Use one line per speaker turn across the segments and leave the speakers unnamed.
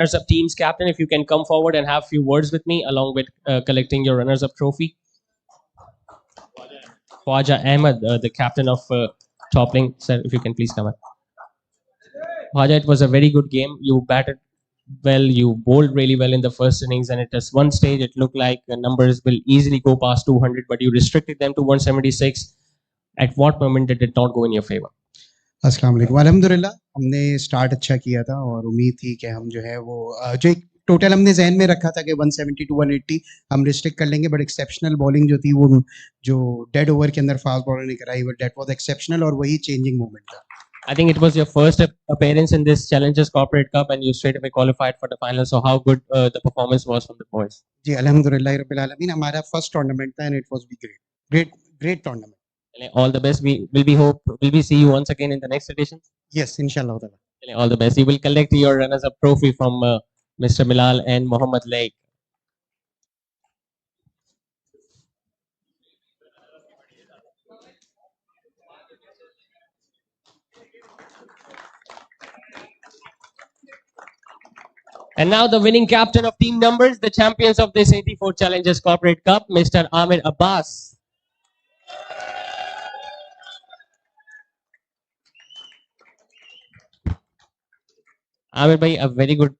runners-up team's captain, if you can come forward and have a few words with me along with collecting your runners-up trophy. Khwaja Ahmed, the captain of Toppling, sir, if you can please come on. Khwaja, it was a very good game. You batted well, you bowled really well in the first innings, and at just one stage, it looked like the numbers will easily go past 200, but you restricted them to 176. At what moment did it not go in your favor?
अस्सलाम वालेकुम अल्हम्दुलिल्लाह हमने start अच्छा किया था और उम्मीद थी कि हम जो है वो जो एक टोटल हमने जहन में रखा था कि 170 टू 180 हम रिस्ट्रिक्ट कर लेंगे बट एक्सेप्शनल बॉलिंग जो थी वो जो डेड ओवर के अंदर फास्ट बॉलर ने कराई वो दैट वाज एक्सेप्शनल और वही चेंजिंग मोमेंट था.
I think it was your first appearance in this Challengers Corporate Cup, and you straight away qualified for the final. So, how good the performance was from the boys?
जी अल्हम्दुलिल्लाह रब्बिल आलमीन हमारा first tournament था and it was great tournament.
All the best. Will we see you once again in the next edition?
Yes, inshallah taala.
All the best. You will collect your runners-up trophy from Mr. Bilal and Mohammed Lake. And now the winning captain of team numbers, the champions of this 84 Challengers Corporate Cup, Mr. Amir Abbas. Amir bhai, a very good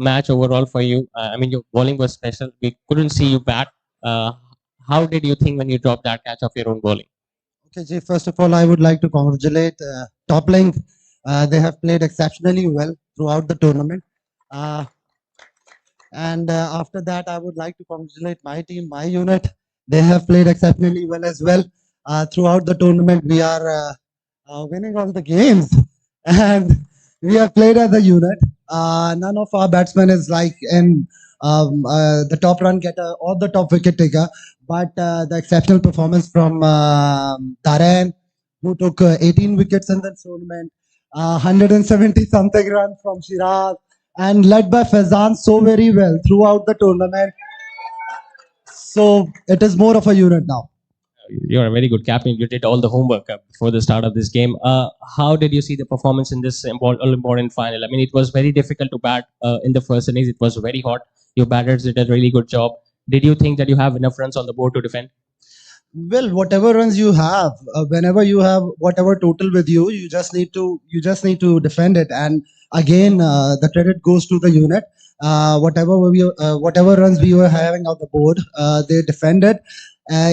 match overall for you. I mean, your bowling was special. We couldn't see you bat. How did you think when you dropped that catch of your own bowling?
Okay, Jay, first of all, I would like to congratulate Toppling. They have played exceptionally well throughout the tournament. And after that, I would like to congratulate my team, my unit. They have played exceptionally well as well. Throughout the tournament, we are winning all the games. And we have played as a unit. None of our batsmen is like in the top run getter or the top wicket taker. But the exceptional performance from Taren, who took 18 wickets in the tournament, 170 something runs from Shiraz, and led by Faizan so very well throughout the tournament. So it is more of a unit now.
You're a very good captain. You did all the homework before the start of this game. How did you see the performance in this all-important final? I mean, it was very difficult to bat in the first innings. It was very hot. Your batters did a really good job. Did you think that you have enough runs on the board to defend?
Well, whatever runs you have, whenever you have whatever total with you, you just need to defend it. And again, the credit goes to the unit. Whatever runs we were having on the board, they defended.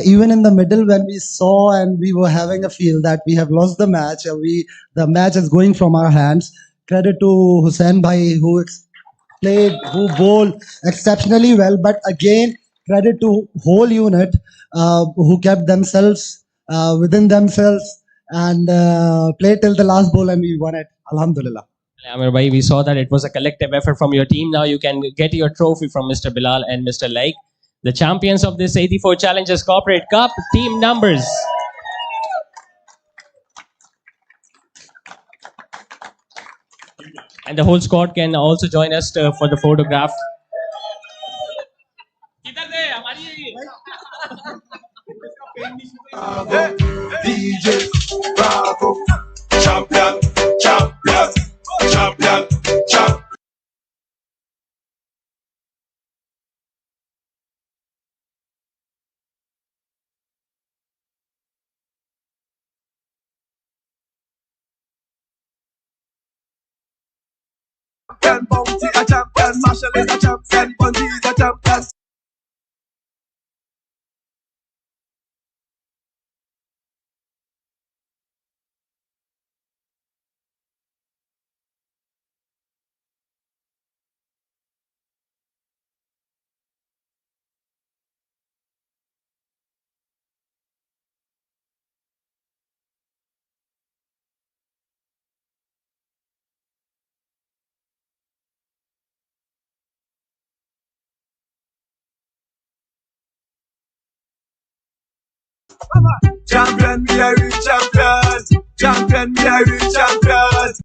Even in the middle, when we saw and we were having a feel that we have lost the match, the match is going from our hands. Credit to Hussain Bhai who bowled exceptionally well. But again, credit to whole unit who kept themselves within themselves and played till the last ball, and we won it. Alhamdulillah.
Amir bhai, we saw that it was a collective effort from your team. Now you can get your trophy from Mr. Bilal and Mr. Lake, the champions of this 84 Challengers Corporate Cup, team numbers. And the whole squad can also join us for the photograph.
DJ Bravo, champion, champion, champion, champion. Champion, Bounty a champion, Marshall is a champion, Bundy is a champion. Champion, we are champions. Champion, we are champions.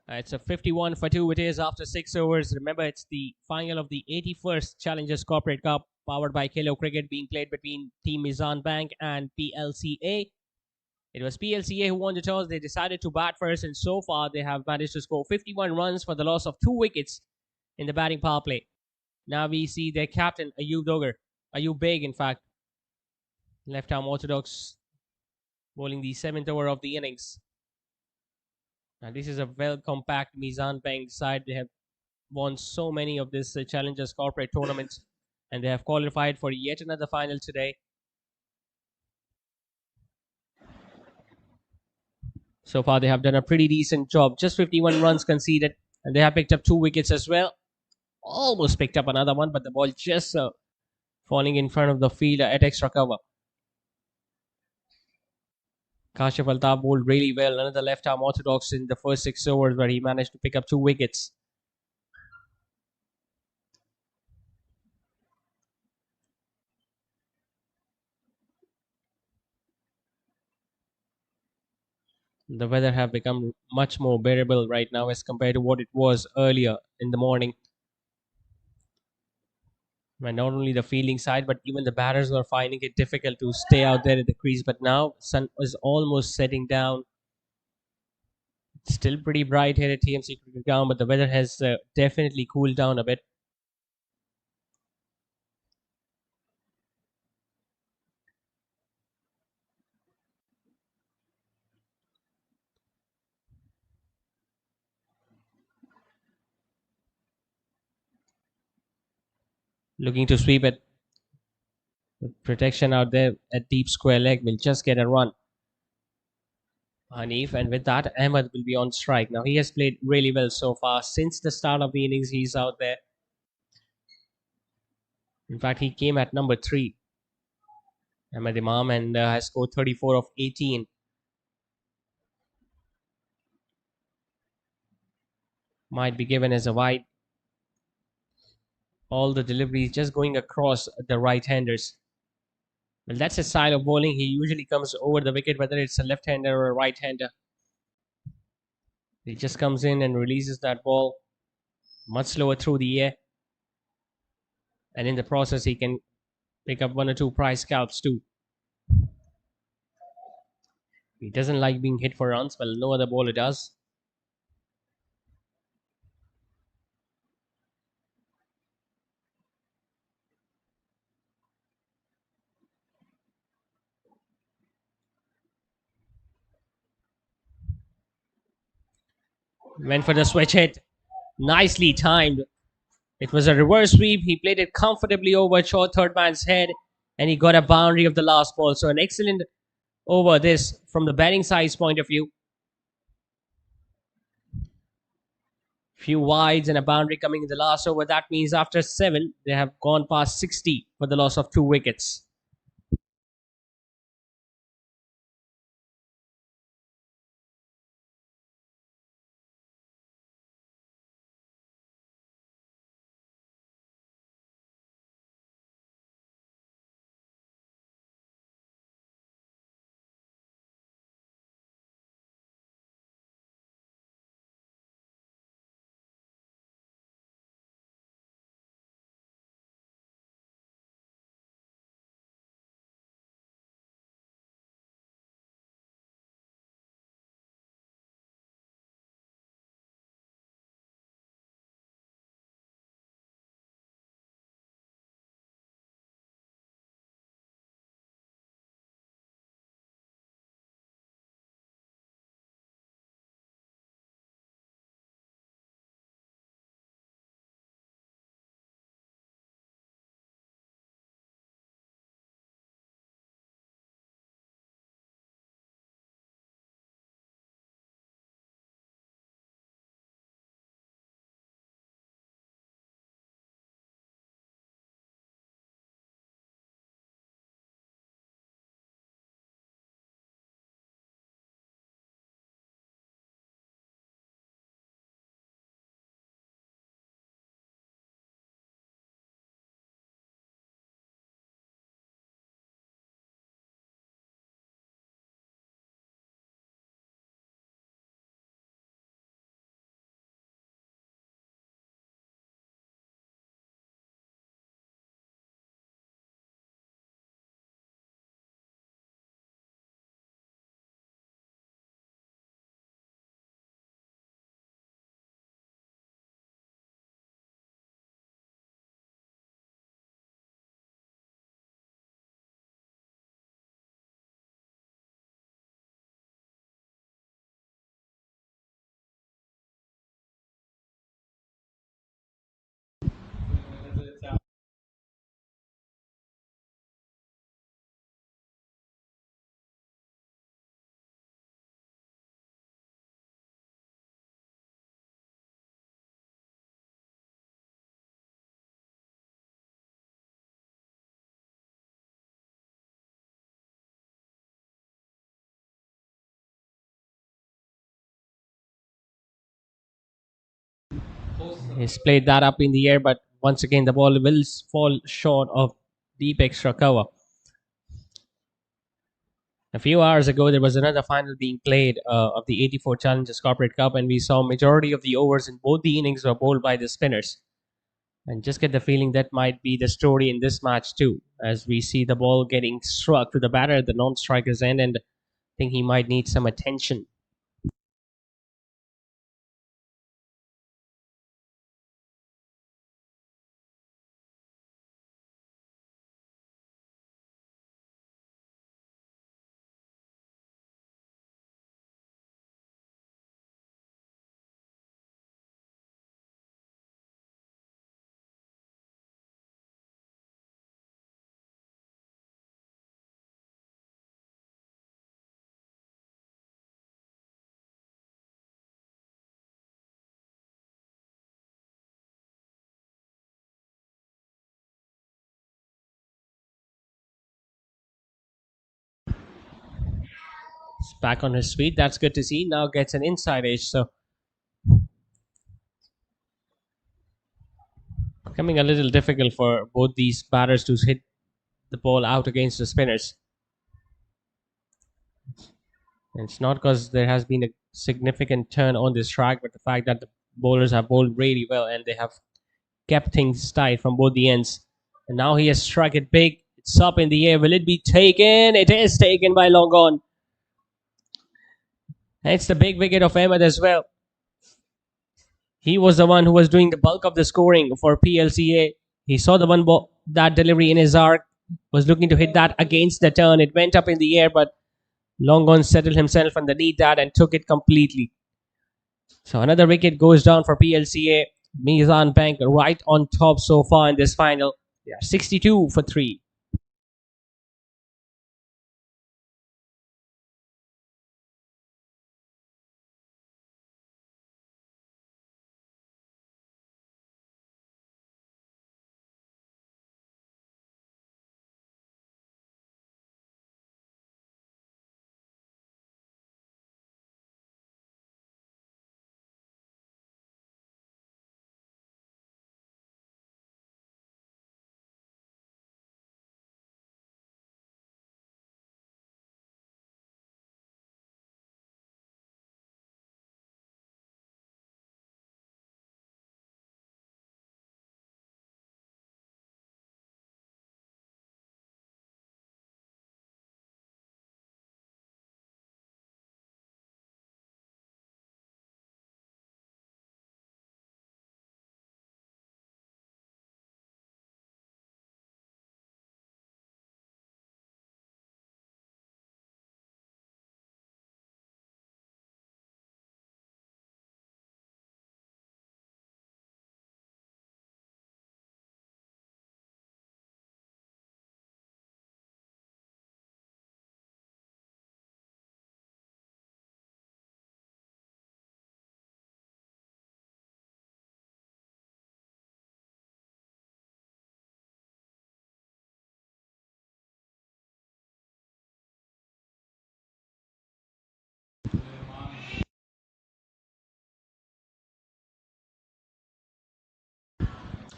It's a 51 for 2. It is after 6 overs. Remember, it's the final of the 81st Challengers Corporate Cup, powered by Kelo Cricket, being played between Team Misan Bank and PLCA. It was PLCA who won the toss. They decided to bat first, and so far they have managed to score 51 runs for the loss of 2 wickets in the batting power play. Now we see their captain, Ayub Beg, in fact, left-arm orthodox, bowling the 7th over of the innings. Now this is a well-compact Meezan Bank side. They have won so many of this Challengers Corporate tournaments, and they have qualified for yet another final today. So far, they have done a pretty decent job. Just 51 runs conceded, and they have picked up 2 wickets as well. Almost picked up another one, but the ball just falling in front of the fielder at extra cover. Kashif Altaf bowled really well. Another left-arm orthodox in the first 6 overs, where he managed to pick up 2 wickets. The weather have become much more bearable right now as compared to what it was earlier in the morning. And not only the fielding side, but even the batters were finding it difficult to stay out there at the crease. But now sun is almost setting down. It's still pretty bright here at TMC Cricket Ground, but the weather has definitely cooled down a bit. Looking to sweep it. The protection out there at deep square leg will just get a run. Hanif, and with that, Ahmed will be on strike. Now, he has played really well so far. Since the start of the innings, he's out there. In fact, he came at number 3, Ahmed Imam, and has scored 34 of 18. Might be given as a wide. All the deliveries just going across the right-handers. Well, that's his style of bowling. He usually comes over the wicket, whether it's a left-hander or a right-hander. He just comes in and releases that ball much slower through the air. And in the process, he can pick up 1 or 2 prize scalps too. He doesn't like being hit for runs, but no other bowler does. Went for the switch hit. Nicely timed. It was a reverse sweep. He played it comfortably over short third man's head, and he got a boundary of the last ball. So an excellent over this from the batting side's point of view. Few wides and a boundary coming in the last over. That means after 7, they have gone past 60 for the loss of 2 wickets. He's played that up in the air, but once again the ball will fall short of deep extra cover. A few hours ago, there was another final being played of the 84 Challengers Corporate Cup, and we saw majority of the overs in both the innings were bowled by the spinners. And just get the feeling that might be the story in this match too, as we see the ball getting struck to the batter at the non-striker's end, and I think he might need some attention. He's back on his feet. That's good to see. Now gets an inside edge, so becoming a little difficult for both these batters to hit the ball out against the spinners. And it's not because there has been a significant turn on this track, but the fact that the bowlers have bowled really well and they have kept things tight from both the ends. And now he has struck it big. It's up in the air. Will it be taken? It is taken by long on. And it's the big wicket of Ahmed as well. He was the one who was doing the bulk of the scoring for PLCA. He saw the one ball, that delivery in his arc, was looking to hit that against the turn. It went up in the air, but long on settled himself underneath that and took it completely. So another wicket goes down for PLCA. Misan Bank right on top so far in this final. They are 62 for 3.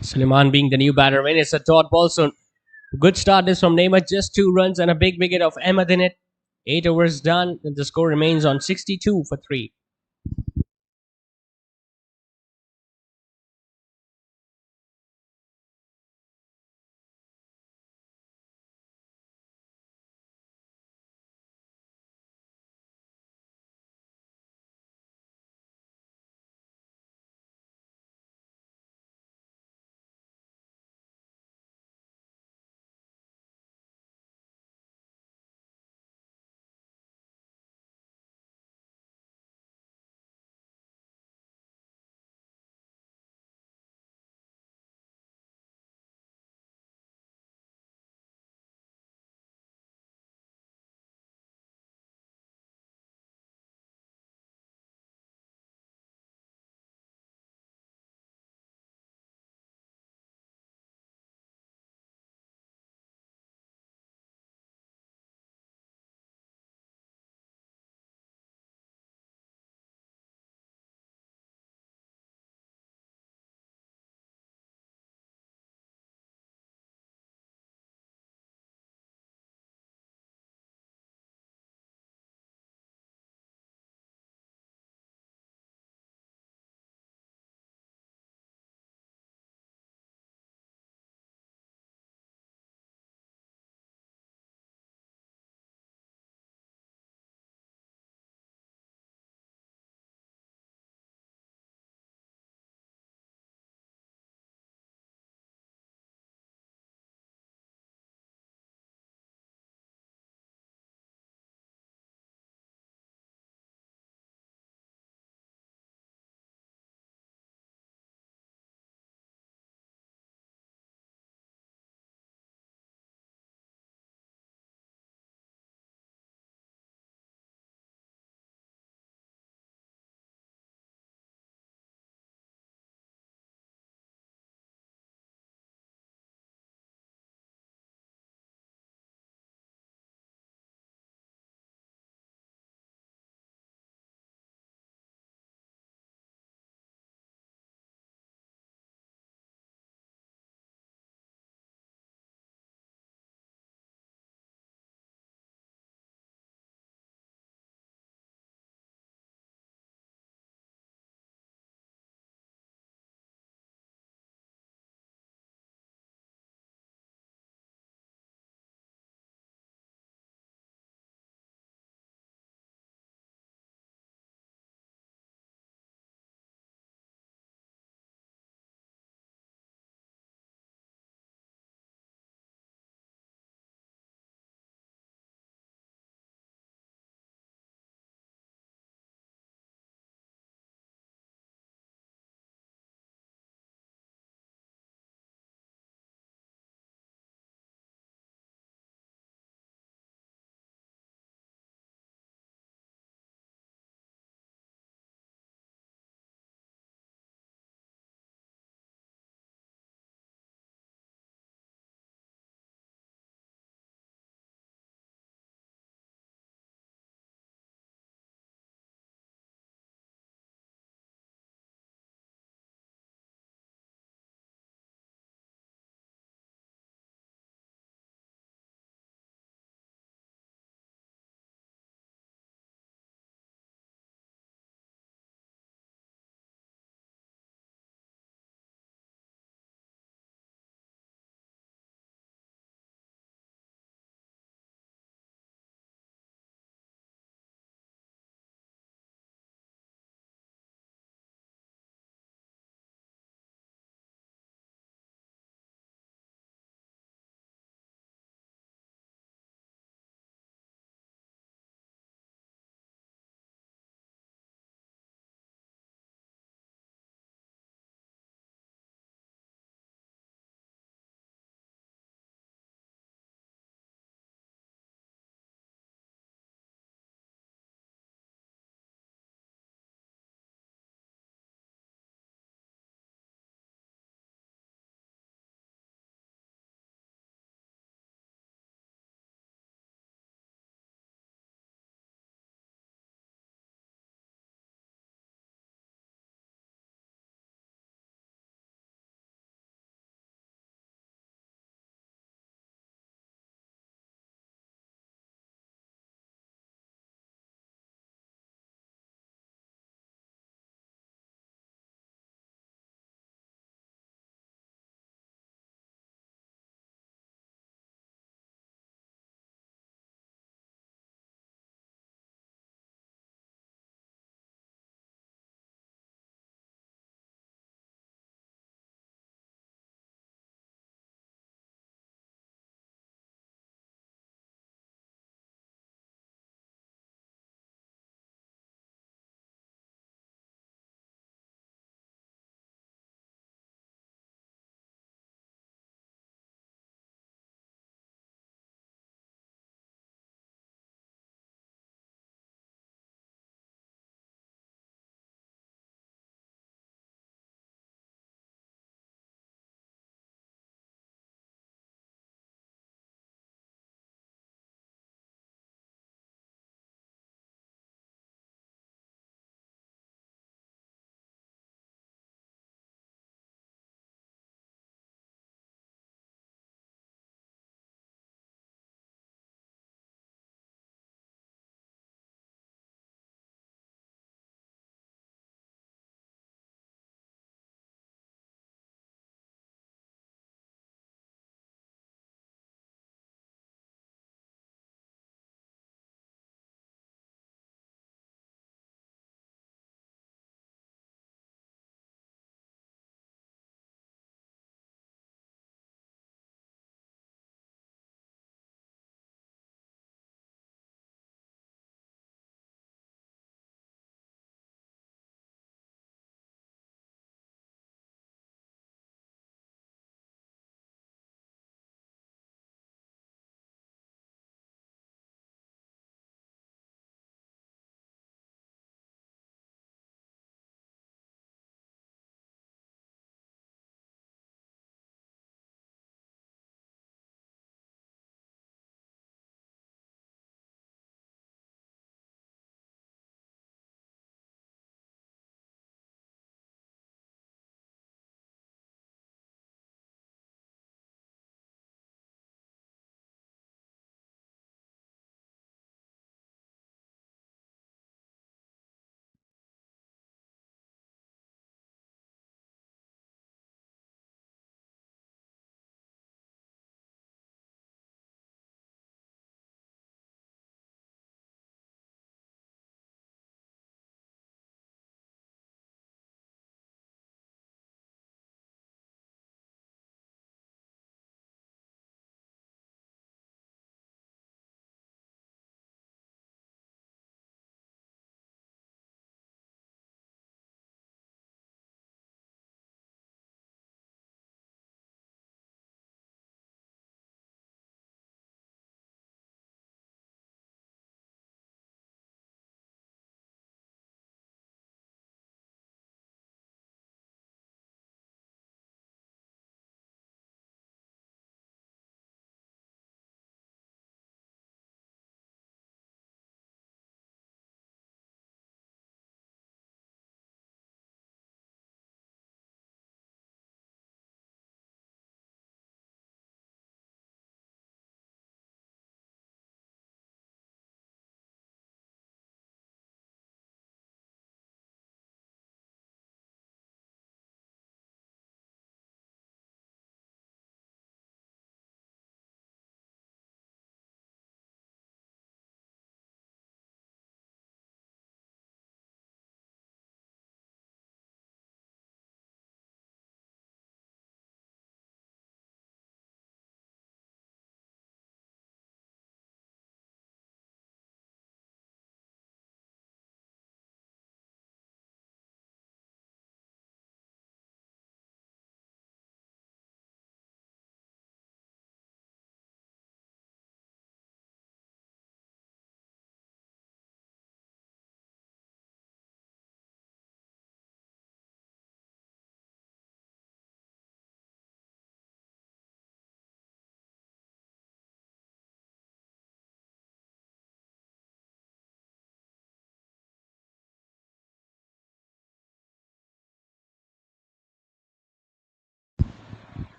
Suleiman being the new batter in. It's a dot ball. So good start this from Neymar. Just 2 runs and a big wicket of Ahmed in it. 8 overs done. And the score remains on 62 for 3.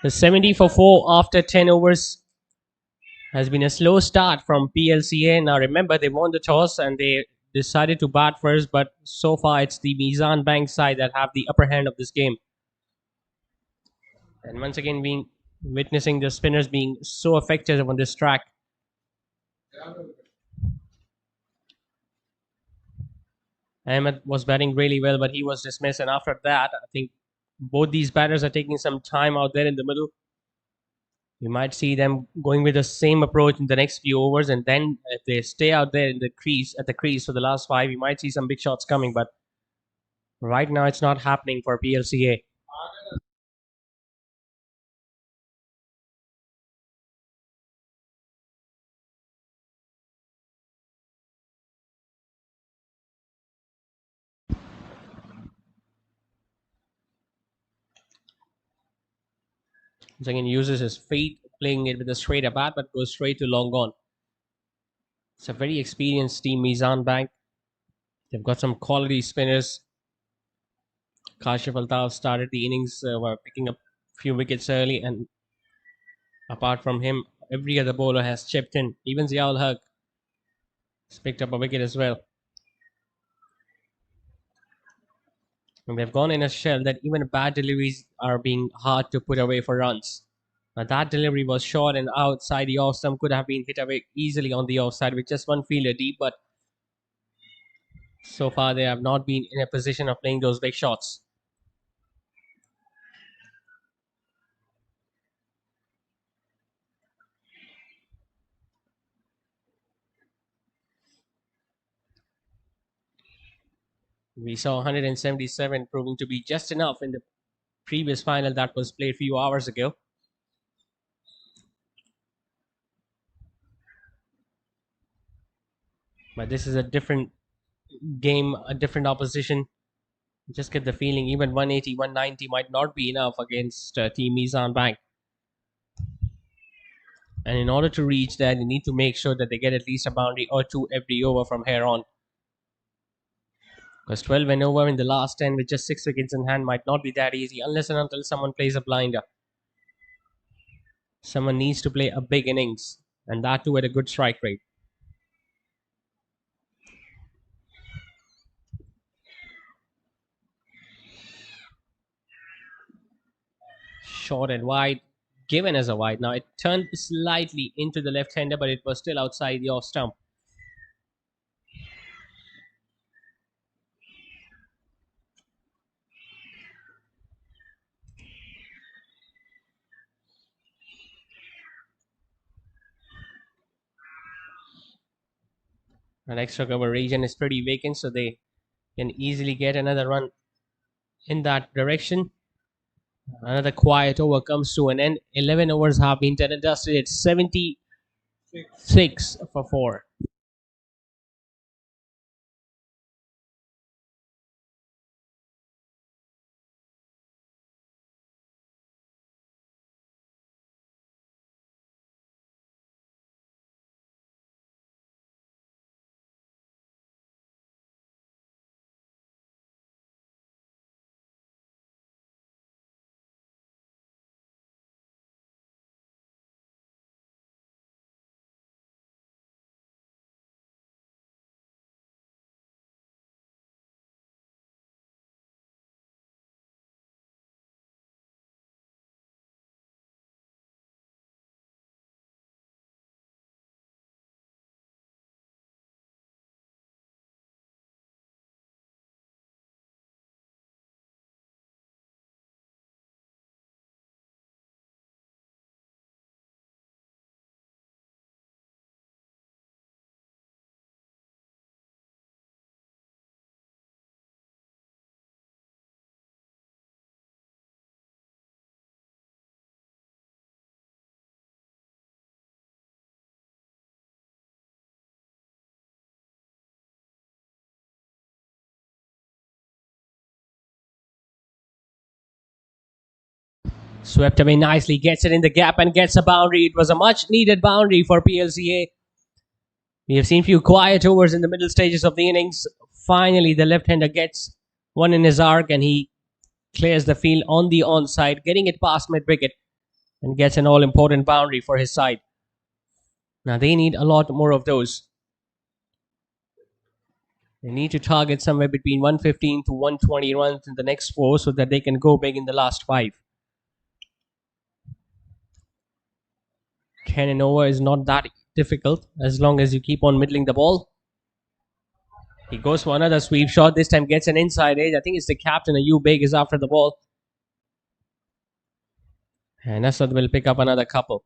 The 70 for 4 after 10 overs has been a slow start from PLCA. Now remember, they won the toss and they decided to bat first, but so far it's the Misan Bank side that have the upper hand of this game. And once again, being witnessing the spinners being so effective on this track. Ahmed was batting really well, but he was dismissed. And after that, I think both these batters are taking some time out there in the middle. You might see them going with the same approach in the next few overs, and then if they stay out there in the crease at the crease for the last 5, you might see some big shots coming. But right now, it's not happening for PLCA. Once again, uses his feet, playing it with a straight bat, but goes straight to long on. It's a very experienced team, Misan Bank. They've got some quality spinners. Kashif Altaf started the innings, were picking up a few wickets early, and apart from him, every other bowler has chipped in. Even Ziaul Haq has picked up a wicket as well. And they've gone in a shell that even bad deliveries are being hard to put away for runs. Now that delivery was short and outside the off stump, could have been hit away easily on the offside with just one fielder deep, but so far they have not been in a position of playing those big shots. We saw 177 proving to be just enough in the previous final that was played a few hours ago. But this is a different game, a different opposition. Just get the feeling even 180, 190 might not be enough against Team Misan Bank. And in order to reach that, you need to make sure that they get at least a boundary or two every over from here on. Because 12 and over in the last 10 with just 6 wickets in hand might not be that easy unless and until someone plays a blinder. Someone needs to play a big innings, and that too at a good strike rate. Short and wide, given as a wide. Now it turned slightly into the left-hander, but it was still outside the off stump. An extra cover region is pretty vacant, so they can easily get another run in that direction. Another quiet over comes to an end. 11 overs have been done and dusted. It's 76 for 4. Swept away nicely, gets it in the gap and gets a boundary. It was a much needed boundary for PLCA. We have seen few quiet overs in the middle stages of the innings. Finally, the left-hander gets one in his arc and he clears the field on the onside, getting it past mid-wicket. and gets an all-important boundary for his side. Now they need a lot more of those. They need to target somewhere between 115 to 120 runs in the next 4 so that they can go big in the last 5. 10 and over is not that difficult as long as you keep on middling the ball. He goes for another sweep shot. This time gets an inside edge. I think it's the captain. Ayub Beg is after the ball. And Asad will pick up another couple.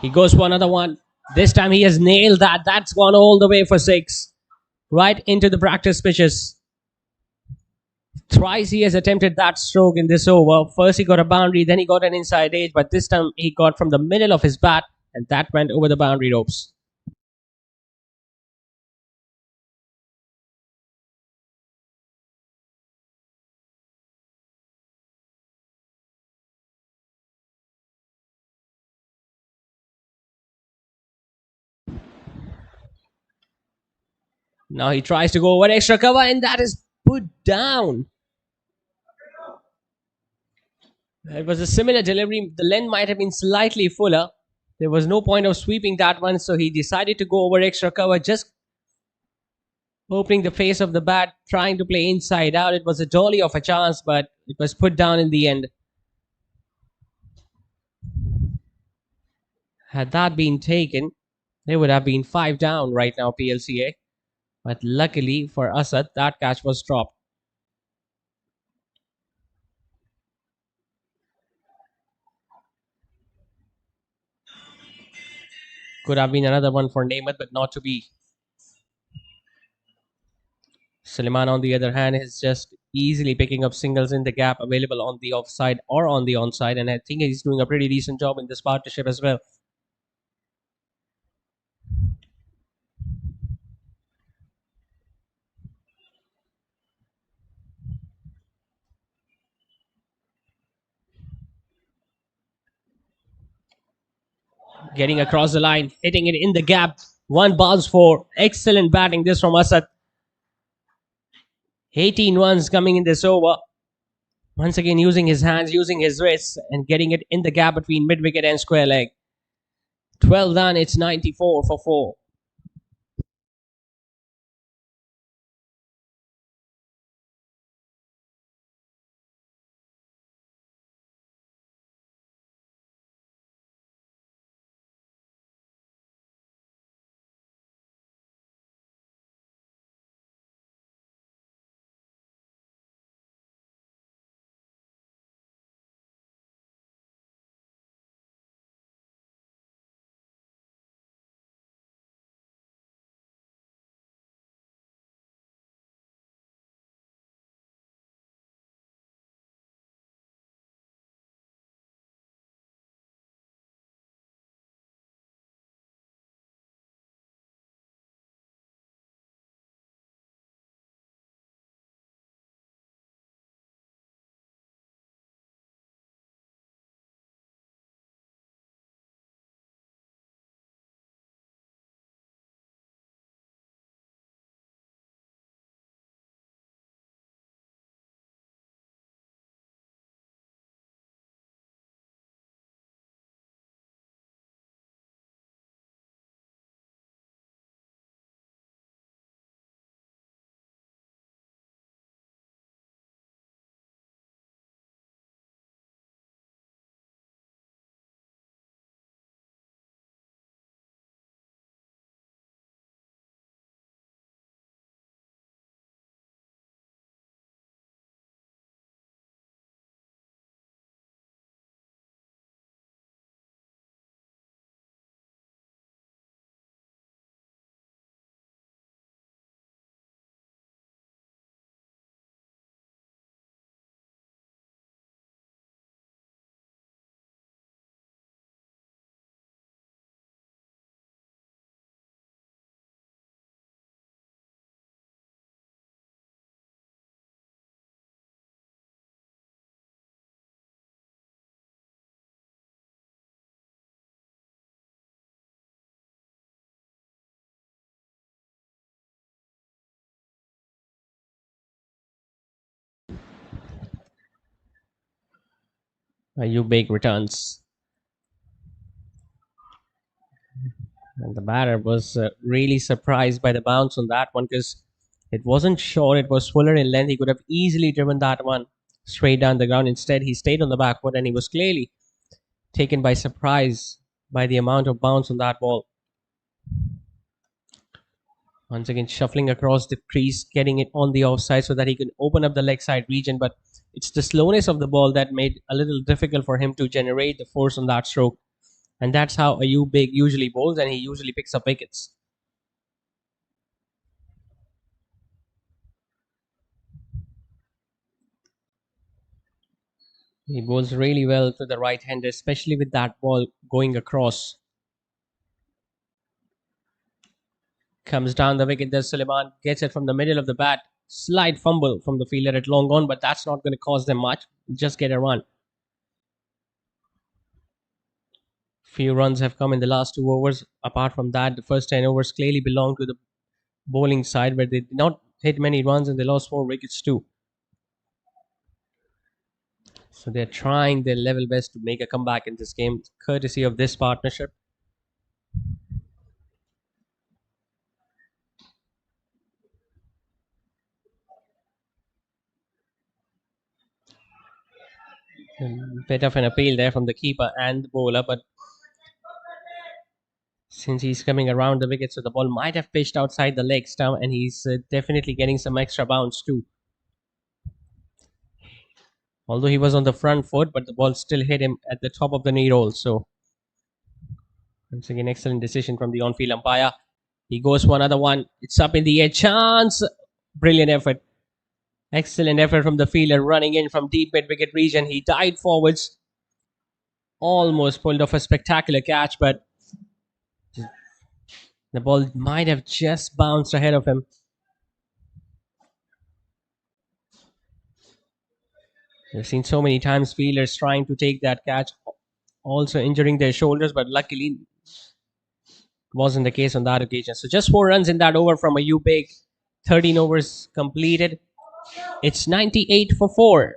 He goes for another one. This time he has nailed that. That's gone all the way for 6. Right into the practice pitches. Thrice he has attempted that stroke in this over. First he got a boundary, then he got an inside edge, but this time he got from the middle of his bat, and that went over the boundary ropes. Now he tries to go over extra cover, and that is put down. It was a similar delivery. The length might have been slightly fuller. There was no point of sweeping that one, so he decided to go over extra cover, just opening the face of the bat, trying to play inside out. It was a dolly of a chance, but it was put down in the end. Had that been taken, they would have been 5 down right now, PLCA. But luckily for Asad, that catch was dropped. Could have been another one for Namath, but not to be. Suleiman, on the other hand, is just easily picking up singles in the gap available on the offside or on the onside, and I think he's doing a pretty decent job in this partnership as well. Getting across the line, hitting it in the gap. 1 bounce for excellent batting. This from Asad. 18 runs coming in this over. Once again, using his hands, using his wrists, and getting it in the gap between mid wicket and square leg. 12 done. It's 94 for 4. Ayub returns. And the batter was really surprised by the bounce on that one because it wasn't short, it was fuller in length. He could have easily driven that one straight down the ground. Instead, he stayed on the back foot and he was clearly taken by surprise by the amount of bounce on that ball. Once again, shuffling across the crease, getting it on the offside so that he can open up the leg side region. But it's the slowness of the ball that made a little difficult for him to generate the force on that stroke. And that's how Ayub usually bowls, and he usually picks up wickets. He bowls really well to the right hander, especially with that ball going across. Comes down the wicket there. Suleiman gets it from the middle of the bat. Slight fumble from the fielder at long on, but that's not going to cost them much. Just get a run. Few runs have come in the last 2 overs. Apart from that, the first 10 overs clearly belong to the bowling side, where they did not hit many runs and they lost 4 wickets too. So they're trying their level best to make a comeback in this game, courtesy of this partnership. A bit of an appeal there from the keeper and the bowler, but since he's coming around the wicket, so the ball might have pitched outside the leg stump, and he's definitely getting some extra bounce too. Although he was on the front foot, but the ball still hit him at the top of the knee roll. So once again, excellent decision from the on-field umpire. He goes for another one. It's up in the air. Chance. Brilliant effort. Excellent effort from the fielder running in from deep mid-wicket region. He dived forwards. Almost pulled off a spectacular catch, but the ball might have just bounced ahead of him. We've seen so many times fielders trying to take that catch, also injuring their shoulders, but luckily wasn't the case on that occasion. So just 4 runs in that over from Ayub. 13 overs completed. It's 98 for 4.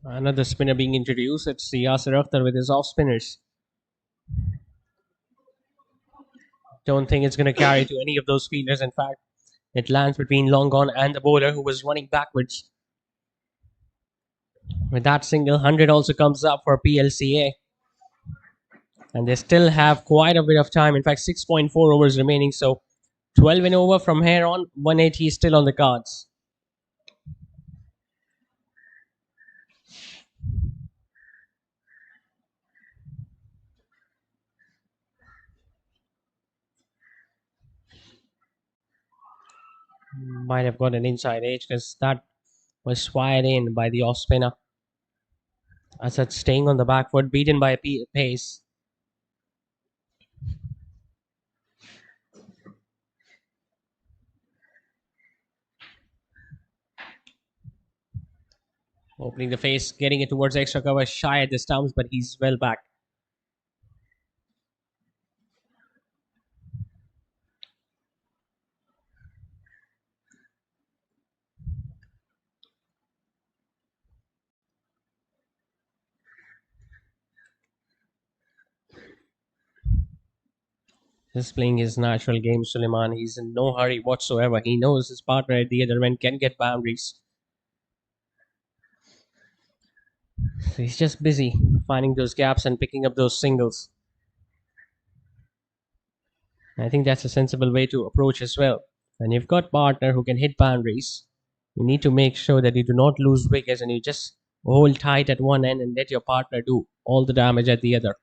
Another spinner being introduced. It's Yasir Akhtar with his off spinners. don't think it's going to carry to any of those fielders. In fact, it lands between long on and the bowler who was running backwards. With that single, 100 also comes up for PLCA. And they still have quite a bit of time. In fact, 6.4 overs remaining. So 12 and over from here on. 180 is still on the cards. Might have got an inside edge because that was fired in by the off spinner. Asad staying on the back foot, beaten by a pace. Opening the face, getting it towards extra cover, shy at the stumps, but he's well back. Just playing his natural game, Suleiman. He's in no hurry whatsoever. He knows his partner at the other end can get boundaries. So he's just busy finding those gaps and picking up those singles. I think that's a sensible way to approach as well. And you've got partner who can hit boundaries. You need to make sure that you do not lose wickets and you just hold tight at one end and let your partner do all the damage at the other.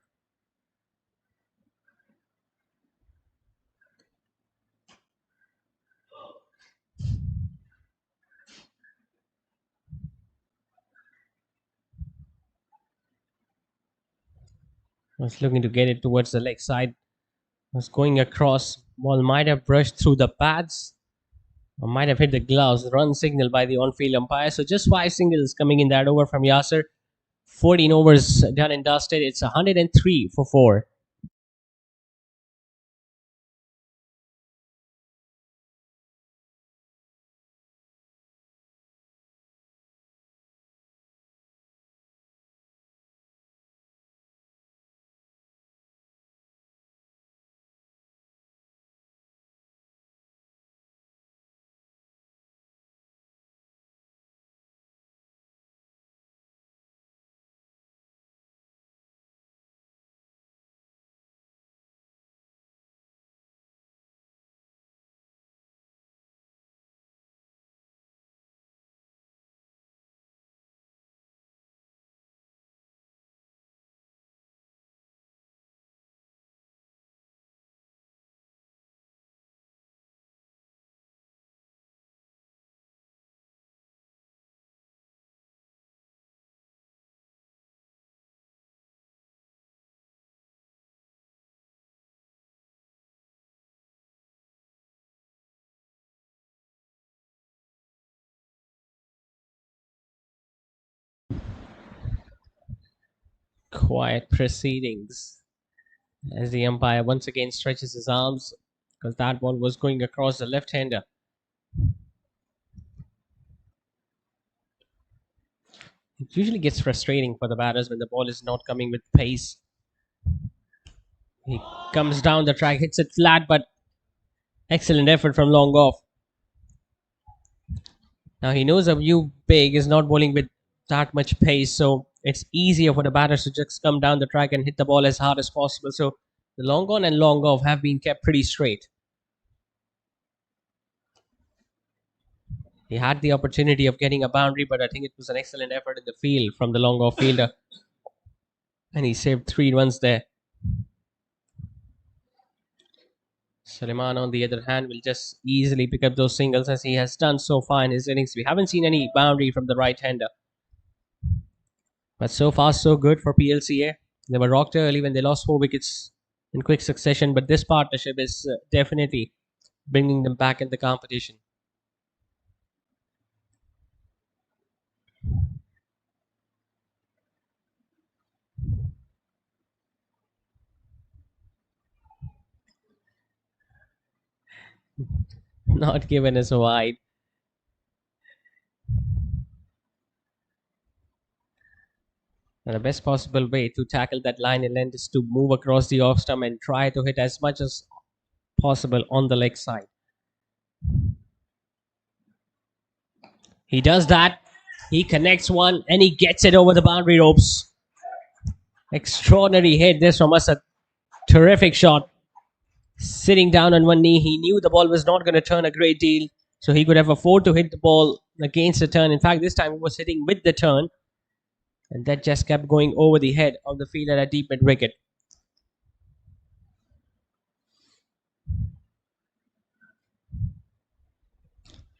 Was looking to get it towards the leg side. Was going across. Ball might have brushed through the pads. Or might have hit the gloves. Run signal by the on-field umpire. So just 5 singles coming in that over from Yasser. 14 overs done and dusted. It's 103 for 4. Quiet proceedings as the umpire once again stretches his arms because that ball was going across the left-hander. It usually gets frustrating for the batters when the ball is not coming with pace. He comes down the track, hits it flat, but excellent effort from long off. Now he knows a view big is not bowling with that much pace, so it's easier for the batters to just come down the track and hit the ball as hard as possible. So the long on and long off have been kept pretty straight. He had the opportunity of getting a boundary, but I think it was an excellent effort in the field from the long off fielder. And he saved 3 runs there. Suleiman, on the other hand, will just easily pick up those singles as he has done so far in his innings. We haven't seen any boundary from the right-hander. But so far, so good for PLCA. They were rocked early when they lost 4 wickets in quick succession, but this partnership is definitely bringing them back in the competition. Not given as a wide. And the best possible way to tackle that line and length is to move across the off stump and try to hit as much as possible on the leg side. He does that. He connects one and he gets it over the boundary ropes. Extraordinary hit this from Asad. Terrific shot. Sitting down on one knee, he knew the ball was not going to turn a great deal, so he could have afforded to hit the ball against the turn. In fact, this time it was hitting with the turn, and that just kept going over the head of the fielder at deep mid wicket.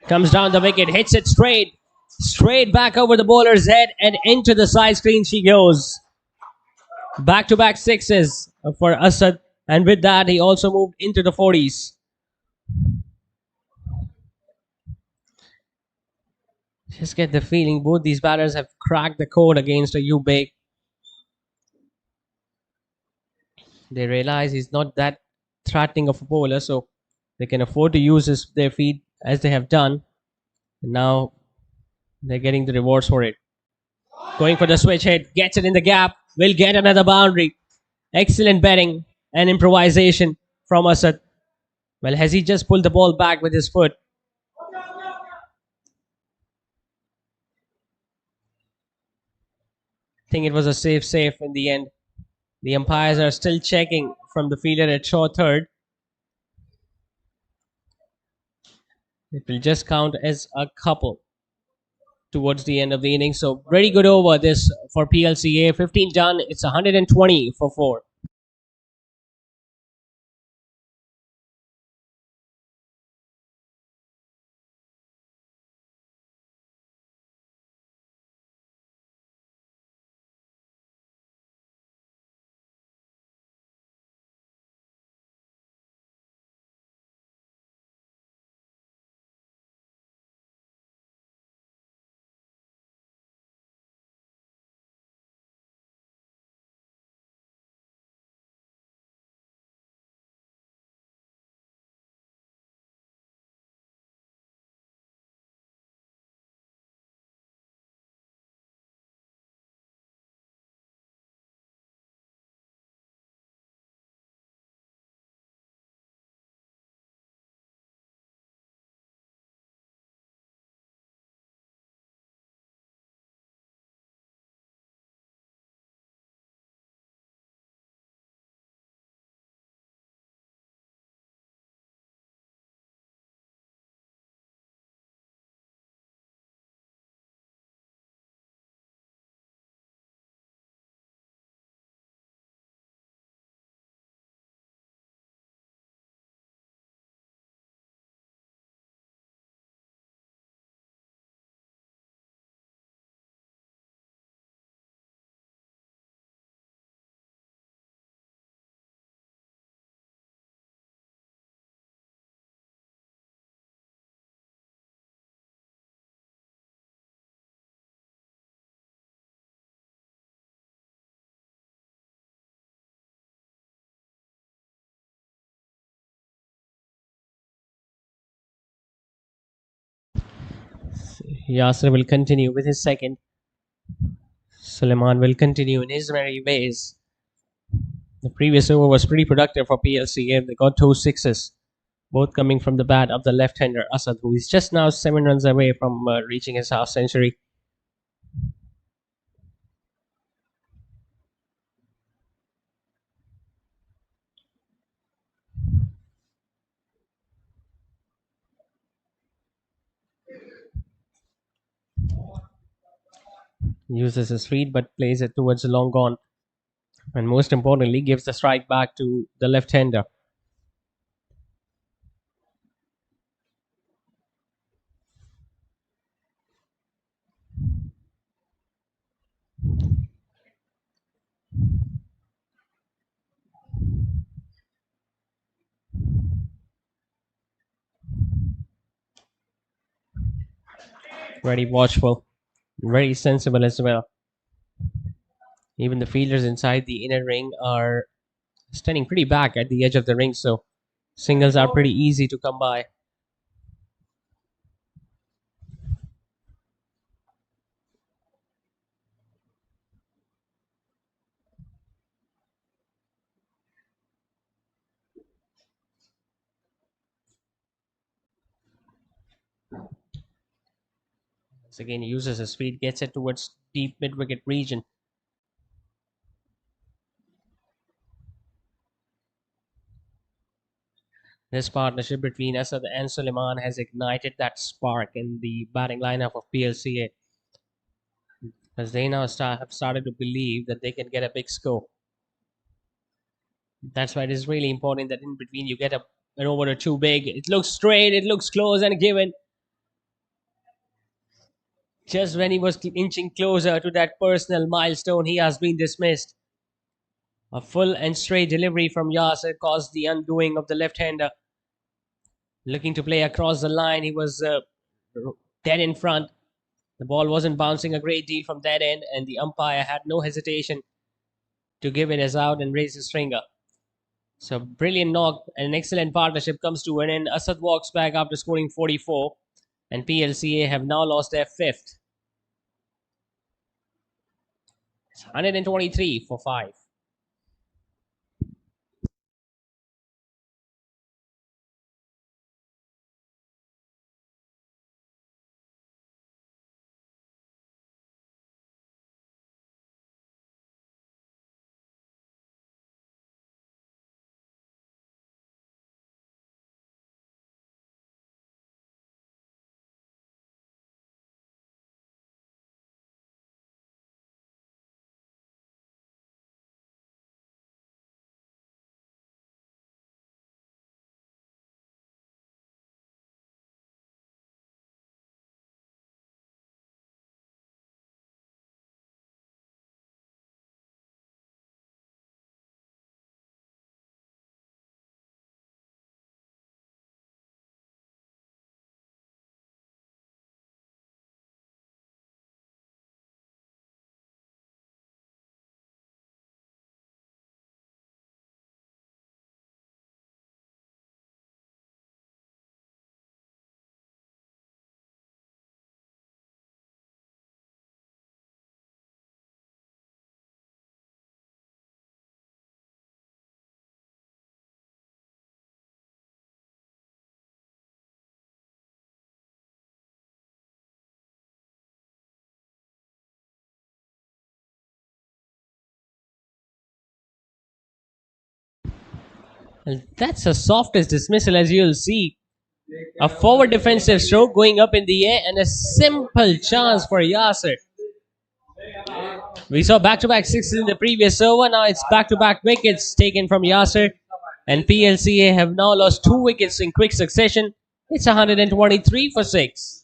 Comes down the wicket, hits it straight back over the bowler's head, and into the side screen she goes. Back-to-back sixes for Asad, and with that, he also moved into the 40s. Just get the feeling both these batters have cracked the code against a Ubek. They realize he's not that threatening of a bowler, so they can afford to use their feet as they have done. And now they're getting the rewards for it. Going for the switch hit, gets it in the gap, will get another boundary. Excellent betting and improvisation from Asad. Well, has he just pulled the ball back with his foot? I think it was a safe in the end. The umpires are still checking from the fielder at short third. It will just count as a couple towards the end of the inning. So very good over this for PLCA. 15 done. It's 120 for 4. Yasser will continue with his second. Suleiman will continue in his merry ways. The previous over was pretty productive for PLCA. They got 2 sixes, both coming from the bat of the left-hander Asad, who is just now 7 runs away from reaching his half century. Uses his feet but plays it towards the long gone, and most importantly gives the strike back to the left-hander. Very watchful, very sensible as well. Even the fielders inside the inner ring are standing pretty back at the edge of the ring, so singles are pretty easy to come by. Once again, he uses his speed, gets it towards deep mid-wicket region. This partnership between Asad and Suleiman has ignited that spark in the batting lineup of PLCA, as they now have started to believe that they can get a big score. That's why it is really important that in between you get an over or two big. It looks straight, it looks close and given. Just when he was inching closer to that personal milestone, he has been dismissed. A full and straight delivery from Yasser caused the undoing of the left-hander. Looking to play across the line, he was dead in front. The ball wasn't bouncing a great deal from that end, and the umpire had no hesitation to give it as out and raise his finger. So brilliant knock and an excellent partnership comes to an end. Asad walks back after scoring 44, and PLCA have now lost their fifth. It's 123 for 5. Well, that's the softest dismissal as you'll see. A forward defensive stroke going up in the air and a simple chance for Yasser. We saw back-to-back sixes in the previous over. Now it's back-to-back wickets taken from Yasser. And PLCA have now lost 2 wickets in quick succession. It's 123 for 6.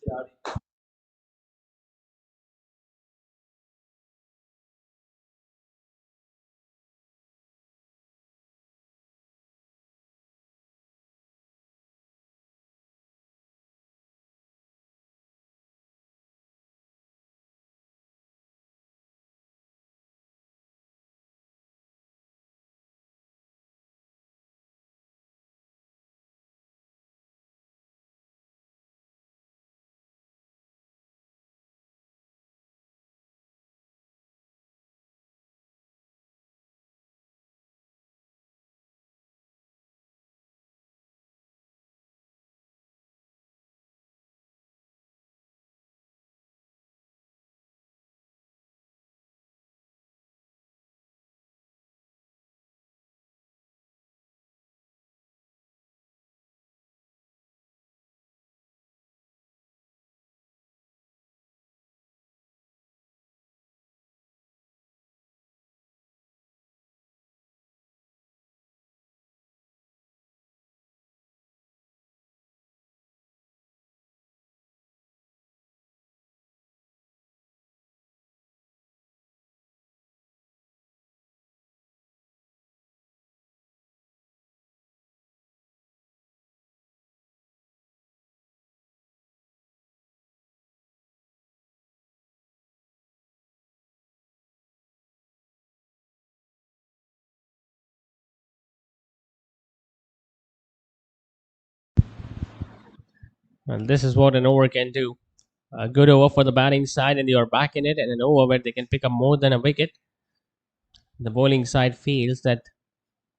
And this is what an over can do. A good over for the batting side, and you're back in it, and an over where they can pick up more than a wicket. The bowling side feels that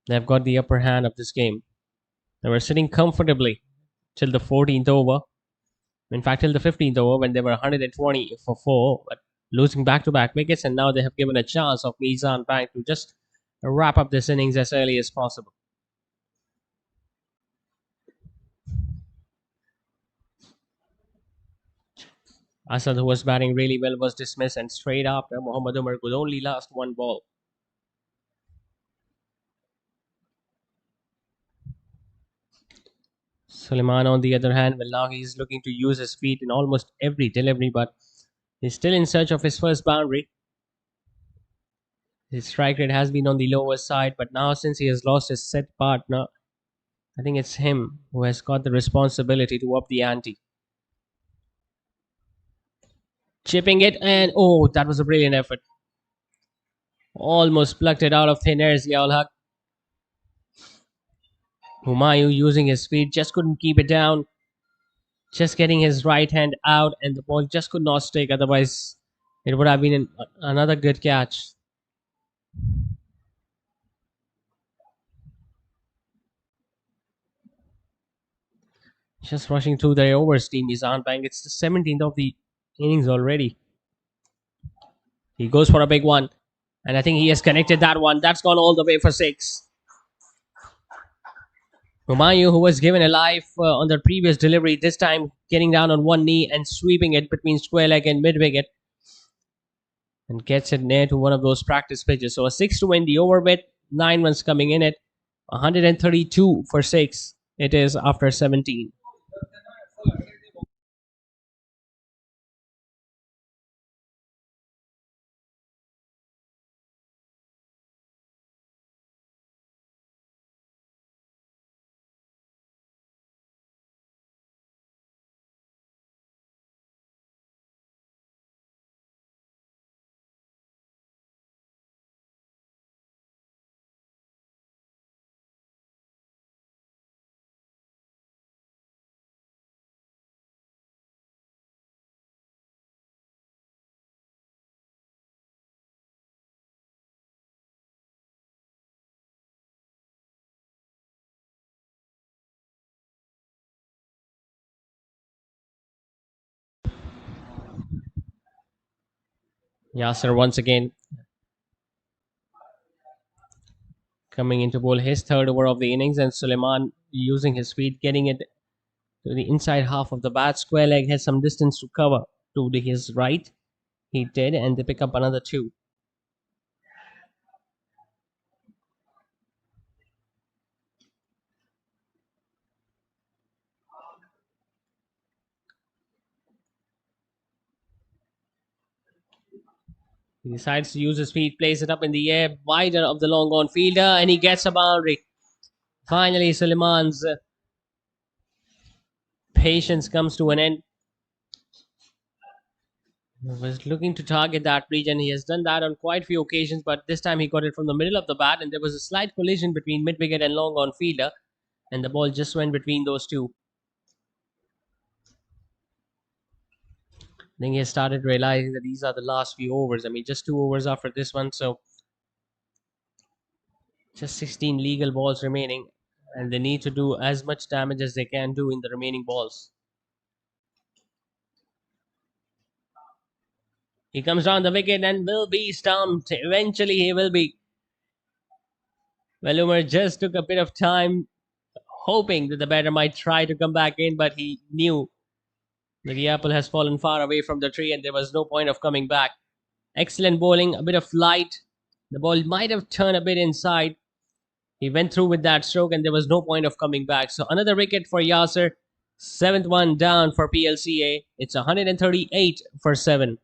they've got the upper hand of this game. They were sitting comfortably till the 14th over. In fact, till the 15th over when they were 120 for 4, but losing back-to-back wickets, and now they have given a chance of Misan Bank to just wrap up this innings as early as possible. Asad, who was batting really well, was dismissed, and straight after, Mohammad Umar could only last one ball. Suleiman, on the other hand, well, now he's looking to use his feet in almost every delivery, but he's still in search of his first boundary. His strike rate has been on the lower side, but now since he has lost his set partner, I think it's him who has got the responsibility to up the ante. Chipping it, and oh, that was a brilliant effort. Almost plucked it out of thin air, Ziaul Haq. Humayun using his feet just couldn't keep it down. Just getting his right hand out, and the ball just could not stick. Otherwise, it would have been another good catch. Just rushing through the overs, team Misan Bank. It's the 17th of the innings already. He goes for a big one, and I think he has connected that one. That's gone all the way for 6. Humayun, who was given a life on the previous delivery, this time getting down on one knee and sweeping it between square leg and mid wicket, and gets it near to one of those practice pitches. So a 6 to win the over with 9 runs coming in it. 132 for 6. It is after 17. Yasser once again coming into bowl his third over of the innings, and Suleiman using his feet, getting it to the inside half of the bat. Square leg has some distance to cover to his right. He did, and they pick up another 2. He decides to use his feet, plays it up in the air, wider of the long on fielder, and he gets a boundary. Finally, Suleiman's patience comes to an end. He was looking to target that region. He has done that on quite a few occasions, but this time he got it from the middle of the bat, and there was a slight collision between mid wicket and long on fielder, and the ball just went between those two. I think he has started realizing that these are the last few overs. I mean, just 2 overs after this one, so just 16 legal balls remaining, and they need to do as much damage as they can do in the remaining balls. He comes down the wicket and will be stumped. Eventually, he will be. Well, Umar just took a bit of time, hoping that the batter might try to come back in, but he knew that the apple has fallen far away from the tree and there was no point of coming back. Excellent bowling, a bit of light. The ball might have turned a bit inside. He went through with that stroke and there was no point of coming back. So another wicket for Yasser. 7th one down for PLCA. It's 138 for 7.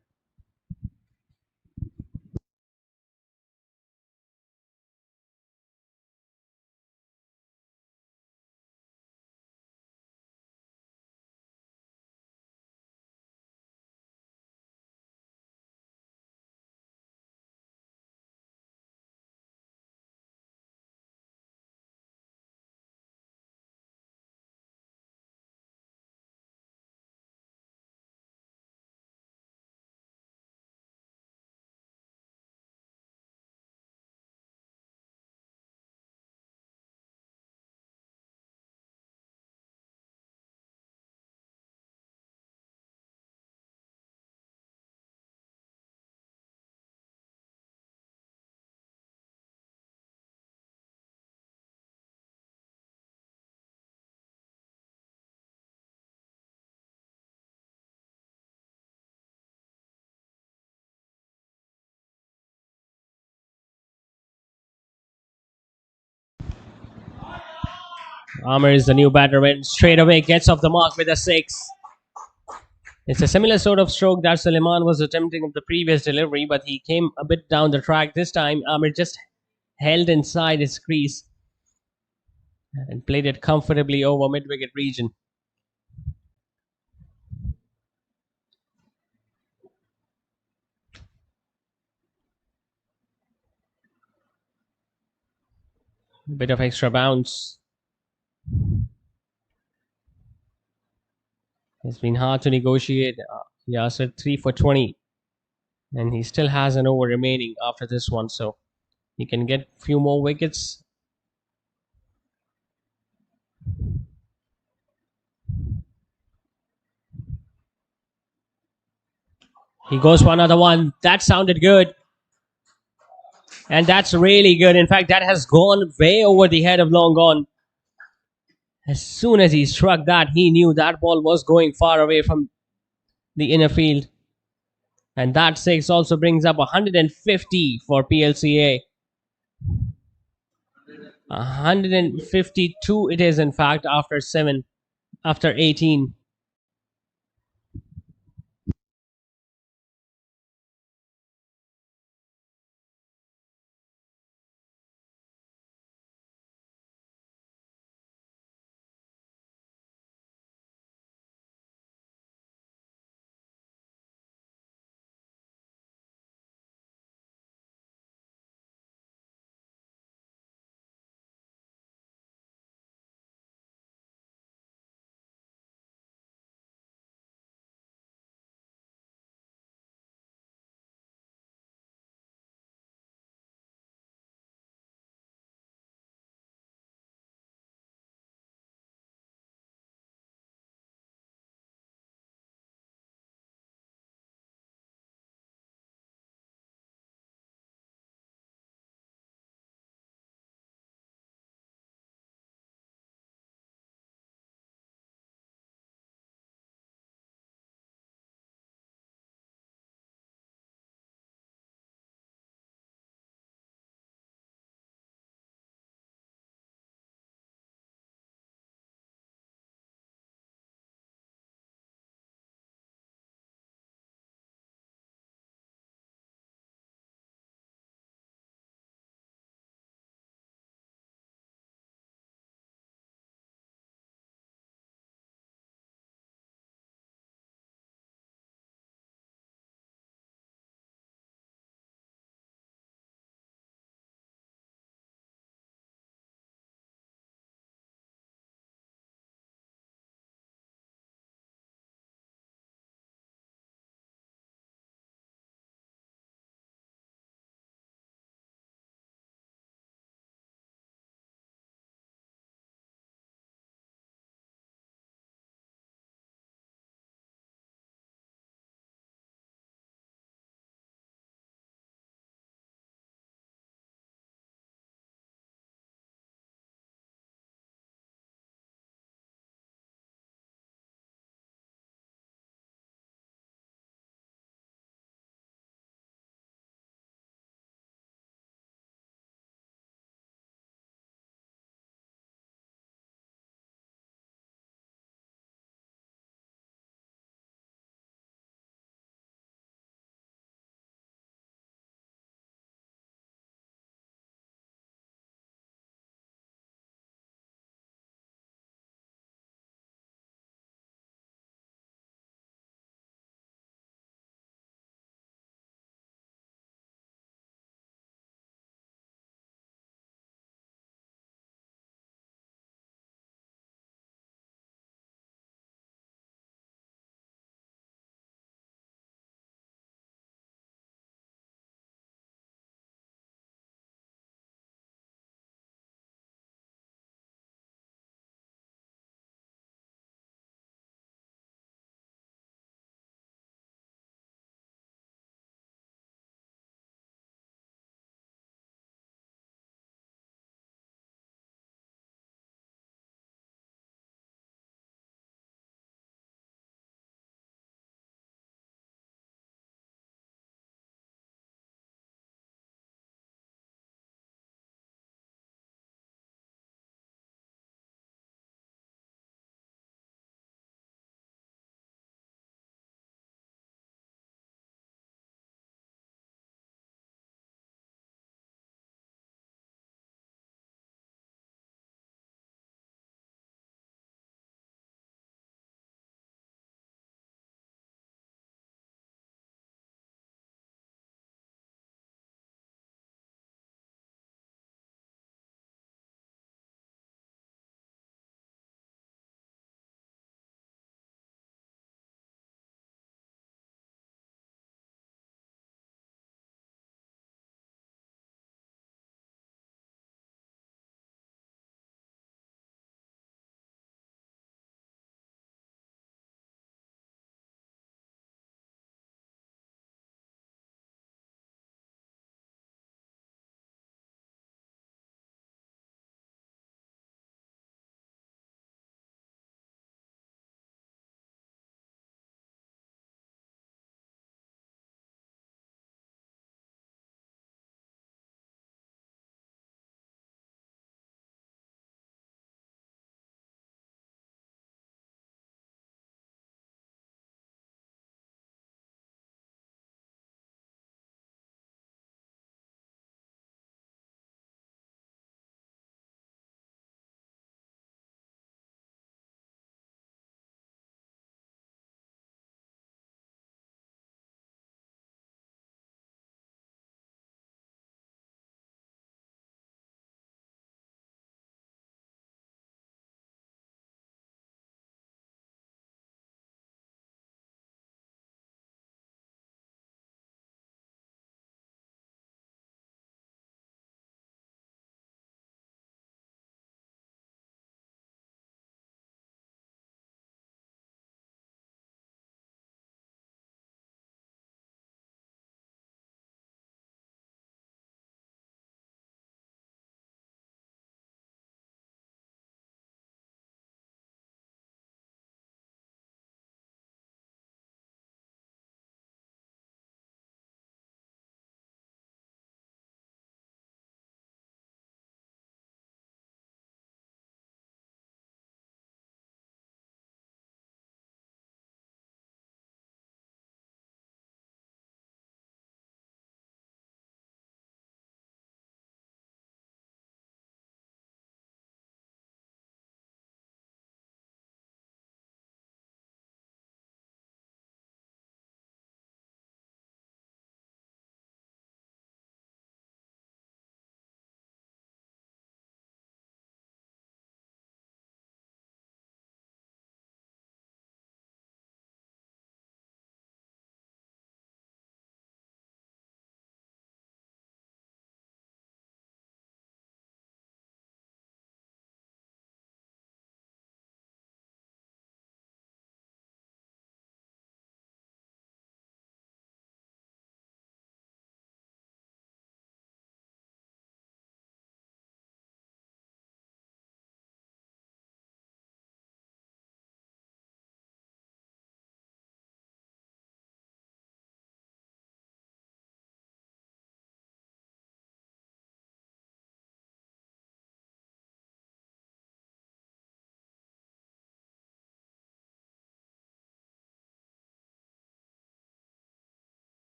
Amir is the new batter and straight away gets off the mark with a 6. It's a similar sort of stroke that Suleiman was attempting of the previous delivery, but he came a bit down the track. This time, Amir just held inside his crease and played it comfortably over mid-wicket region. A bit of extra bounce. It's been hard to negotiate. Yasir 3 for 20. And he still has an over remaining after this one, so he can get a few more wickets. He goes for another one. That sounded good. And that's really good. In fact, that has gone way over the head of long gone. As soon as he struck that, he knew that ball was going far away from the inner field. And that 6 also brings up 150 for PLCA. 152 it is, in fact, after 18.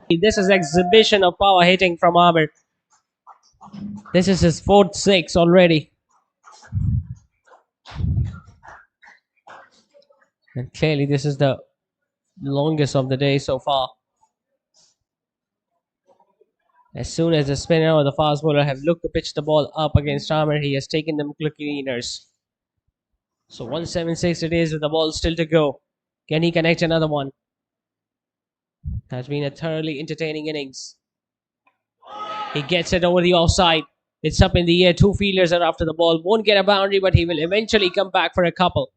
This is exhibition of power hitting from Amir. This is his fourth six already. And clearly this is the longest of the day so far. As soon as the spinner or the fast bowler have looked to pitch the ball up against Amir, he has taken them cleaners. So 176 it is with the ball still to go. Can he connect another one? Has been a thoroughly entertaining innings. He gets it over the offside. It's up in the air. Two fielders are after the ball. Won't get a boundary, but he will eventually come back for a couple.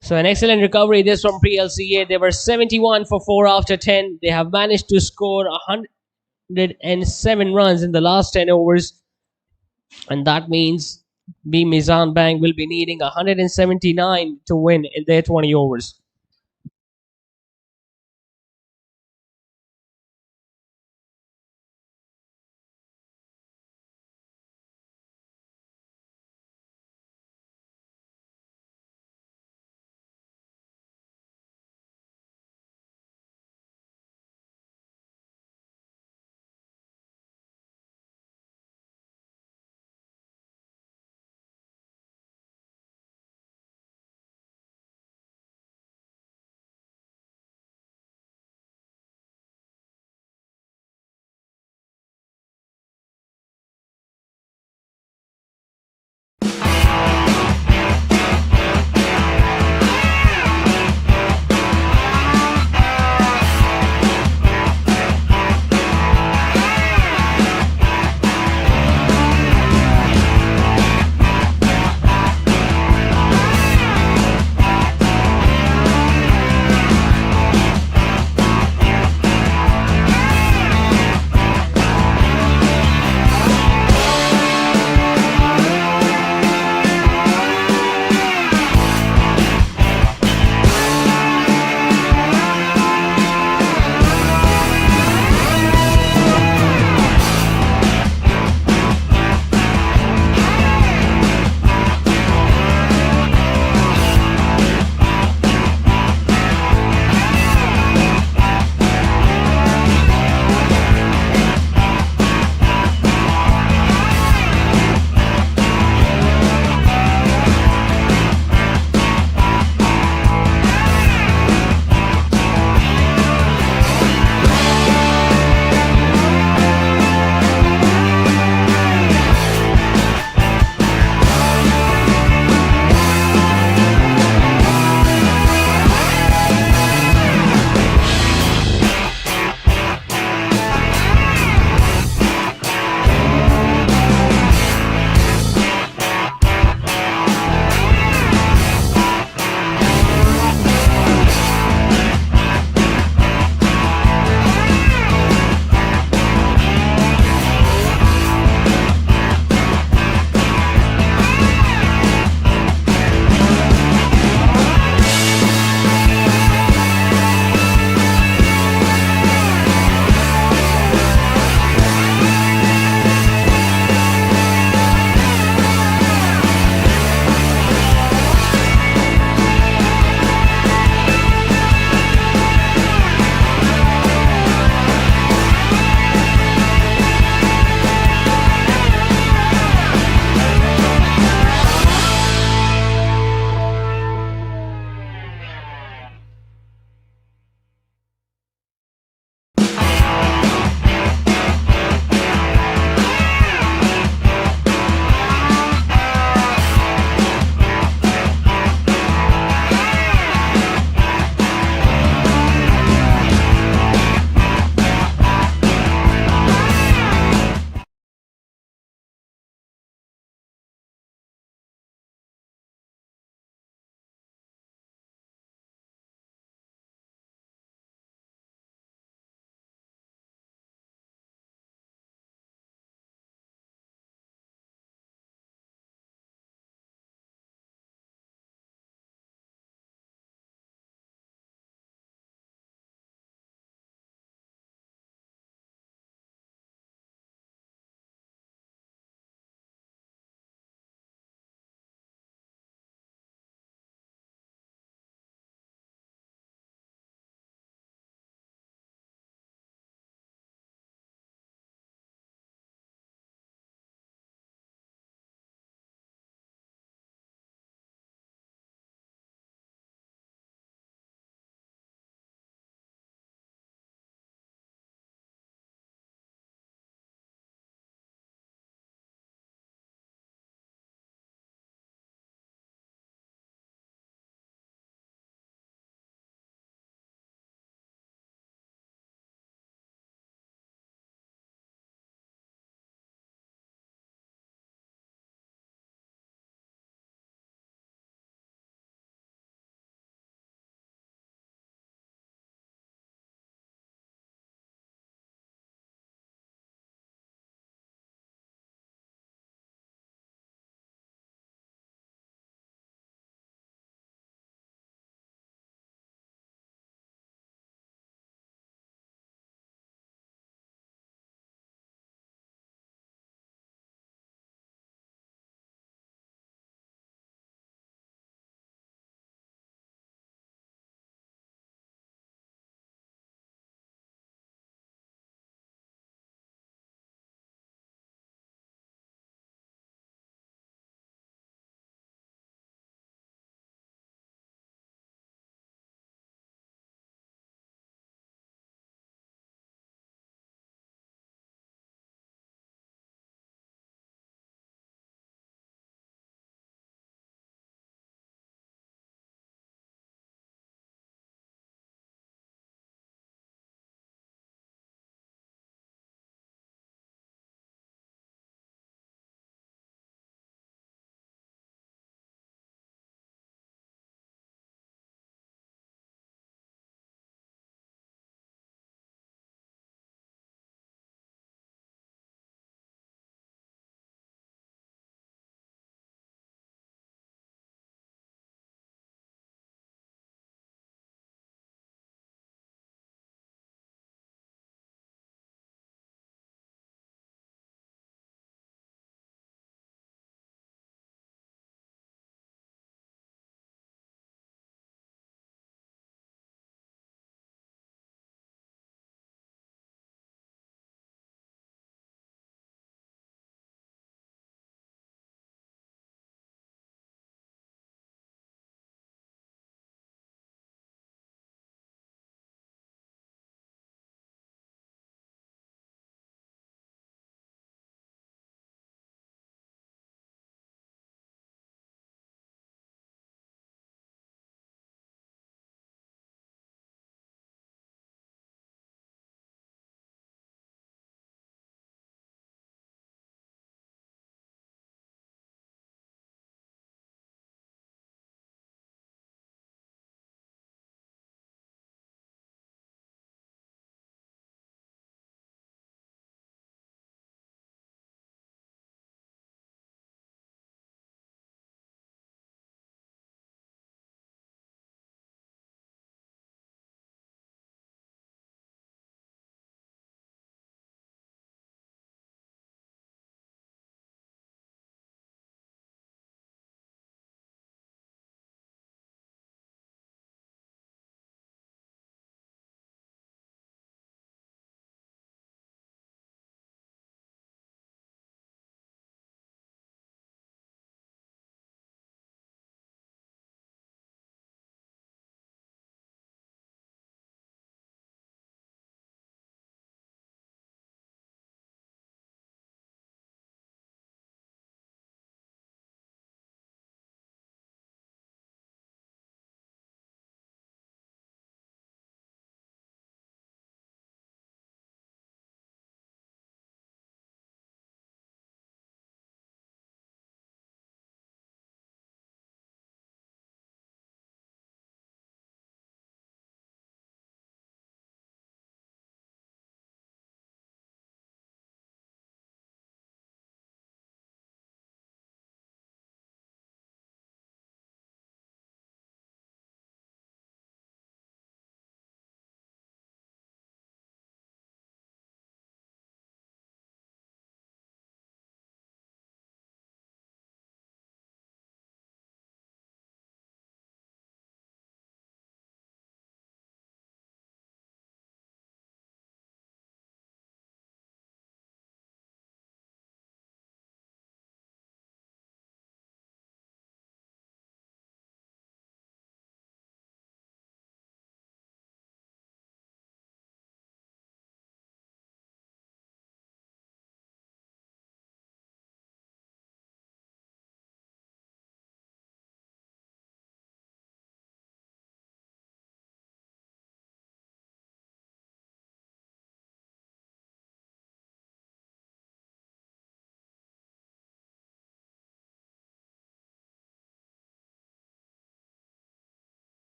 So an excellent recovery this from PLCA. They were 71 for 4 after 10. They have managed to score 107 runs in the last 10 overs. And that means Misan Bank will be needing 179 to win in their 20 overs.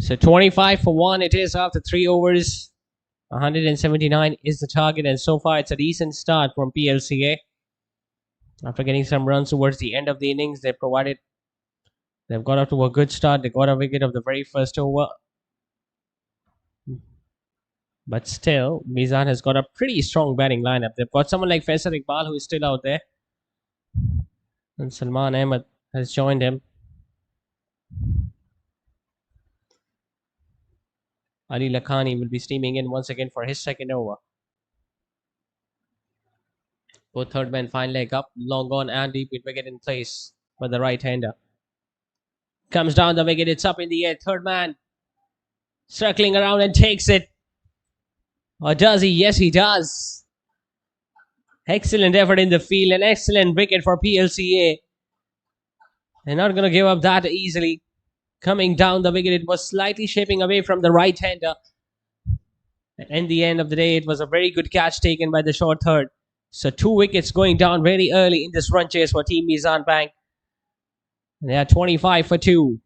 So 25 for 1 it is after 3 overs. 179 is the target, and so far it's a decent start from PLCA. After getting some runs towards the end of the innings, they've got off to a good start. They got a wicket of the very first over. But still, Meezan has got a pretty strong batting lineup. They've got someone like Faisal Iqbal who is still out there. And Salman Ahmed has joined him. Ali Lakhani will be steaming in once again for his second over. Both third men fine leg up, long on and deep with wicket in place for the right-hander. Comes down the wicket, it's up in the air. Third man circling around and takes it. Or does he? Yes, he does. Excellent effort in the field, an excellent wicket for PLCA. They're not going to give up that easily. Coming down the wicket, it was slightly shaping away from the right-hander. In the end of the day, it was a very good catch taken by the short third. So 2 wickets going down very early in this run chase for Team Misan Bank. They are 25 for 2.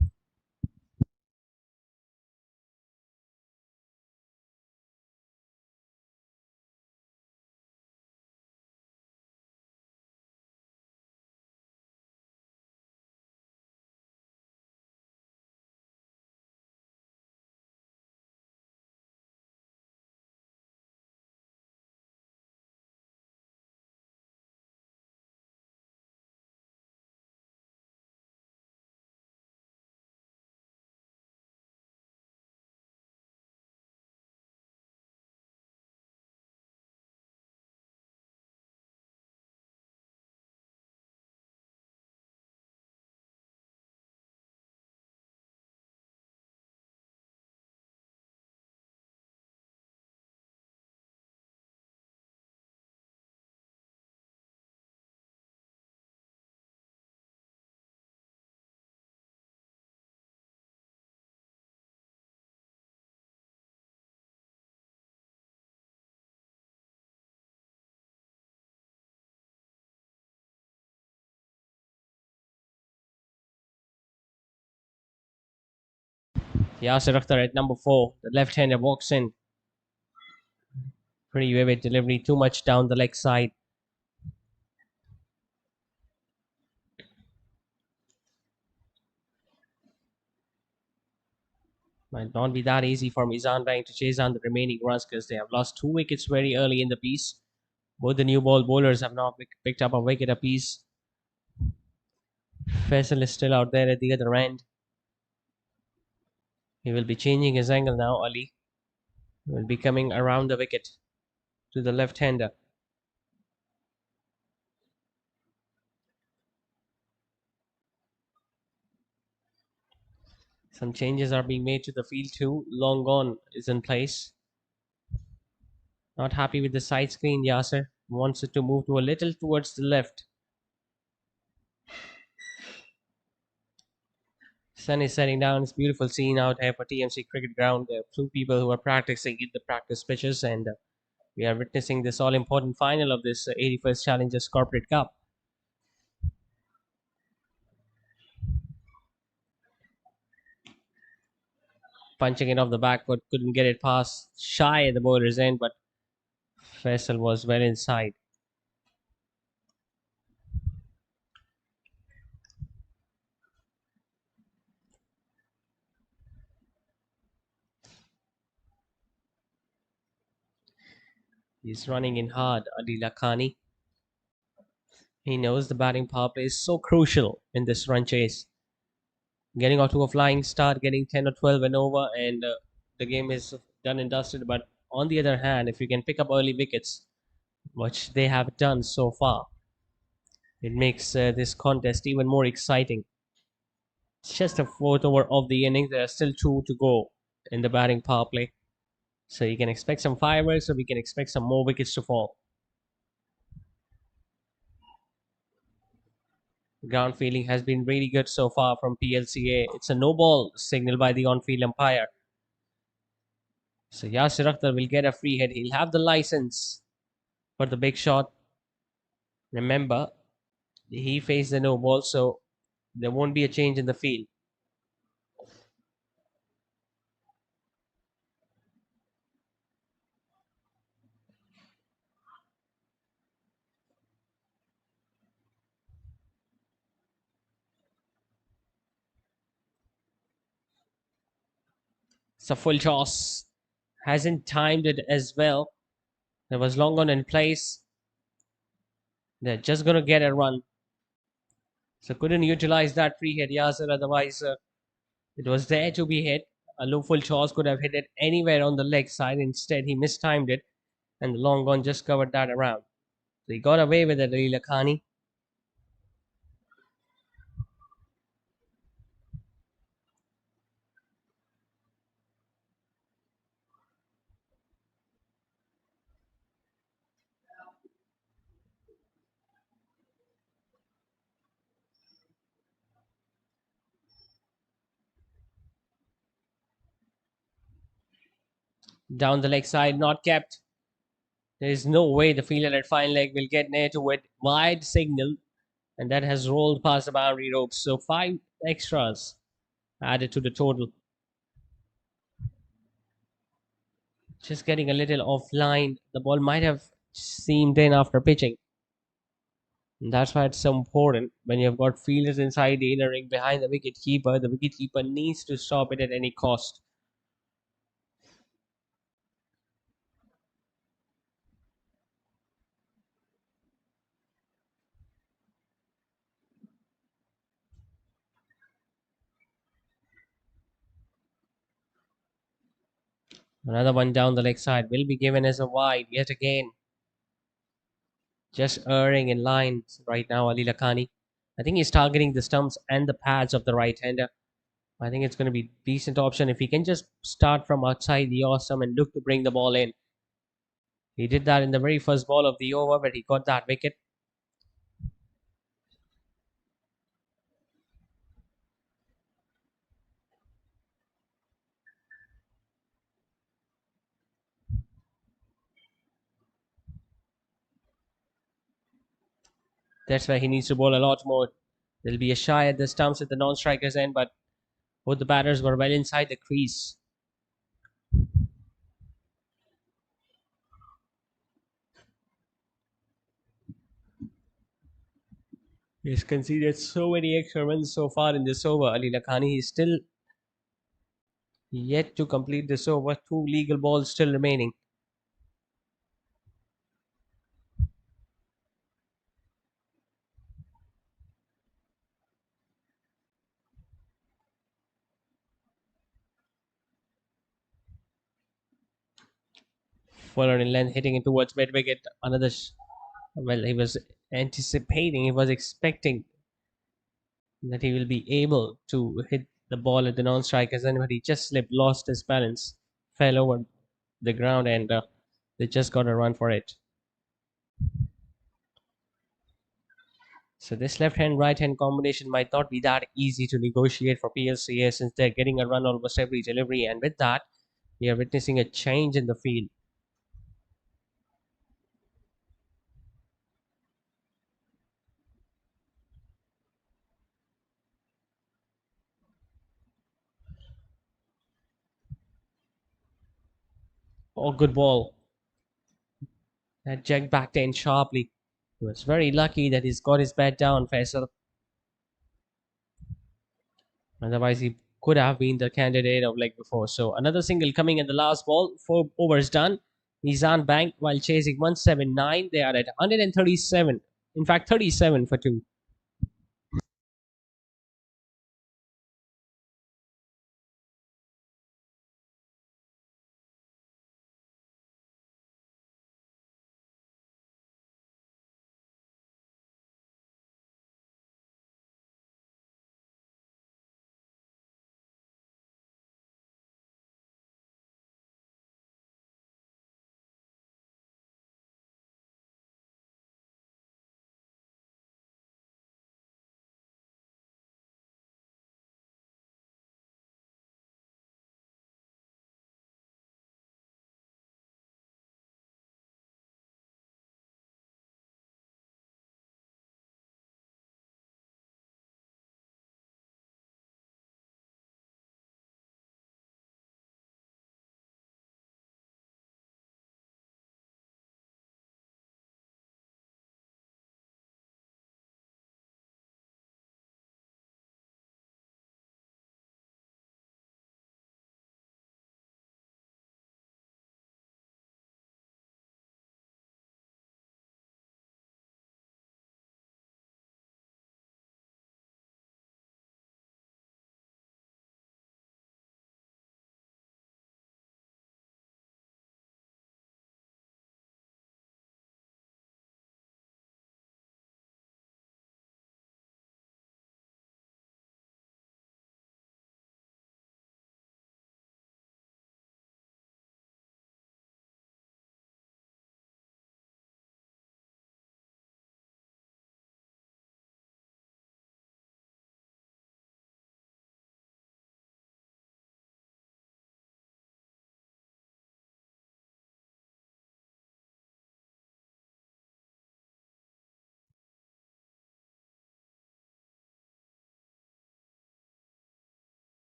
Yasir Akhtar at number 4. The left-hander walks in. Pretty vivid delivery, too much down the leg side. Might not be that easy for Mizan Bank to chase down the remaining runs because they have lost 2 wickets very early in the piece. Both the new ball bowlers have now picked up a wicket apiece. Faisal is still out there at the other end. He will be changing his angle now. Ali will be coming around the wicket to the left-hander. Some changes are being made to the field too. Long gone is in place. Not happy with the side screen. Yasser wants it to move to a little towards the left. Sun is setting down. It's a beautiful scene out here for TMC Cricket Ground. There are 2 people who are practicing in the practice pitches, and we are witnessing this all-important final of this 81st Challengers Corporate Cup. Punching it off the back foot, couldn't get it past shy at the bowler's end, but Faisal was well inside. He's running in hard, Ali Lakhani. He knows the batting power play is so crucial in this run chase. Getting off to a flying start, getting 10 or 12 and over, and the game is done and dusted. But on the other hand, if you can pick up early wickets, which they have done so far, it makes this contest even more exciting. It's just a 4th over of the innings. There are still 2 to go in the batting power play. So you can expect some fireworks, or we can expect some more wickets to fall. Ground fielding has been really good so far from PLCA. It's a no ball signal by the on-field umpire. So Yasir Akhtar will get a free hit. He'll have the license for the big shot. Remember, he faced the no ball, so there won't be a change in the field. It's a full toss. Hasn't timed it as well. There was long on in place. They're just going to get a run. So couldn't utilize that free hit, Yasser. Otherwise, it was there to be hit. A low full toss could have hit it anywhere on the leg side. Instead, he mistimed it, and the long on just covered that around. So he got away with it, Ali Lakhani. Down the leg side, not kept. There is no way the fielder at fine leg will get near to it. Wide signal, and that has rolled past the boundary ropes. So 5 extras added to the total. Just getting a little offline. The ball might have seamed in after pitching. And that's why it's so important when you've got fielders inside the inner ring behind the wicket keeper. The wicket keeper needs to stop it at any cost. Another one down the leg side will be given as a wide yet again. Just erring in line right now, Ali Lakhani. I think he's targeting the stumps and the pads of the right hander. I think it's going to be a decent option if he can just start from outside the awesome and look to bring the ball in. He did that in the very first ball of the over, but he got that wicket. That's where he needs to bowl a lot more. There'll be a shy at the stumps at the non-striker's end, but both the batters were well inside the crease. He's conceded so many extra runs so far in this over. Ali Lakhani, he's still yet to complete this over. 2 legal balls still remaining. Fuller in length, hitting it towards mid wicket. Another. Well, he was anticipating, he was expecting that he will be able to hit the ball at the non-strikers end, but he just slipped, lost his balance, fell over the ground, and they just got a run for it. So this left-hand, right-hand combination might not be that easy to negotiate for PLCA since they're getting a run almost every delivery, and with that, we are witnessing a change in the field. Oh, good ball. That jacked back in sharply. He was very lucky that he's got his bat down, Faisal. Otherwise, he could have been the candidate of leg before. So another single coming in the last ball. 4 overs done. Misan Bank while chasing 179. They are at 137. In fact, 37 for 2.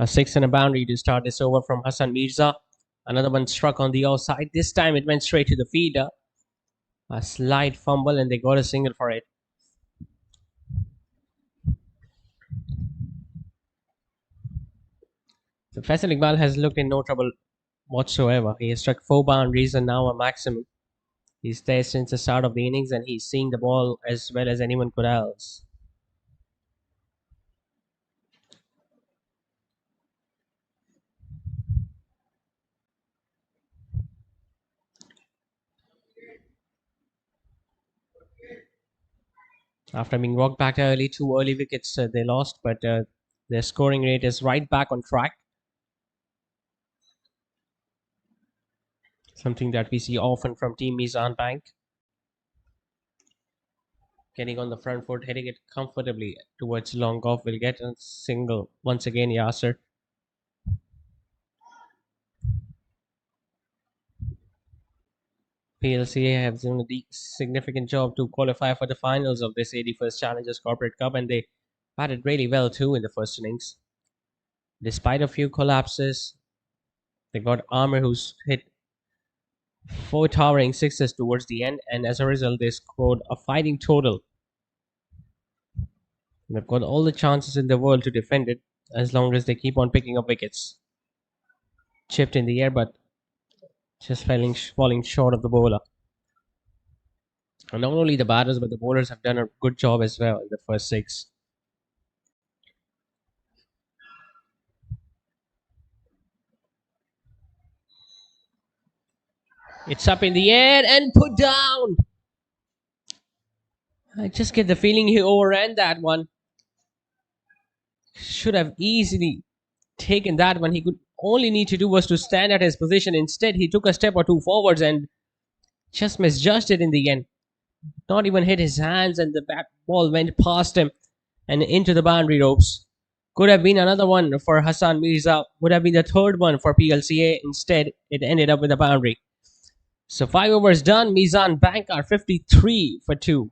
A six and a boundary to start this over from Hassan Mirza. Another one struck on the outside. This time it went straight to the fielder. A slight fumble and they got a single for it. So Faisal Iqbal has looked in no trouble whatsoever. He has struck 4 boundaries and now a maximum. He's there since the start of the innings and he's seeing the ball as well as anyone could else. After being walked back early, 2 early wickets they lost, but their scoring rate is right back on track. Something that we see often from Team Misan Bank. Getting on the front foot, hitting it comfortably towards long off, will get a single once again. Yasser. PLCA have done a significant job to qualify for the finals of this 81st Challengers Corporate Cup, and they batted really well too in the first innings. Despite a few collapses, they got Amir, who's hit 4 towering sixes towards the end, and as a result, they scored a fighting total. They've got all the chances in the world to defend it as long as they keep on picking up wickets. Chipped in the air, but just falling short of the bowler. And not only the batters, but the bowlers have done a good job as well in the first 6. It's up in the air and put down. I just get the feeling he overran that one. Should have easily taken that one. He could only need to do was to stand at his position. Instead, he took a step or two forwards and just misjudged it in the end. Not even hit his hands, and the bat ball went past him and into the boundary ropes. Could have been another one for Hassan Mirza. Would have been the third one for PLCA. Instead, it ended up with a boundary. So 5 overs done. Meezan Bank are 53 for 2.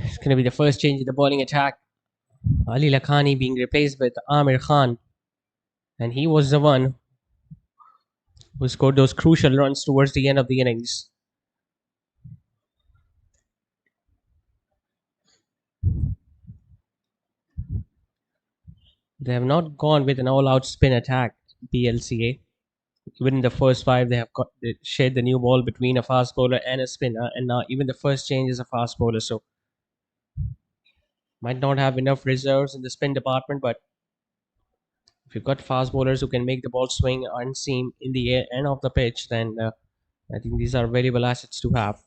It's going to be the first change in the bowling attack. Ali Lakhani being replaced with Amir Khan. And he was the one who scored those crucial runs towards the end of the innings. They have not gone with an all-out spin attack, PLCA. Even in the first 5, they shared the new ball between a fast bowler and a spinner, and now even the first change is a fast bowler, so might not have enough reserves in the spin department, but if you've got fast bowlers who can make the ball swing unseen in the air and off the pitch, then I think these are valuable assets to have.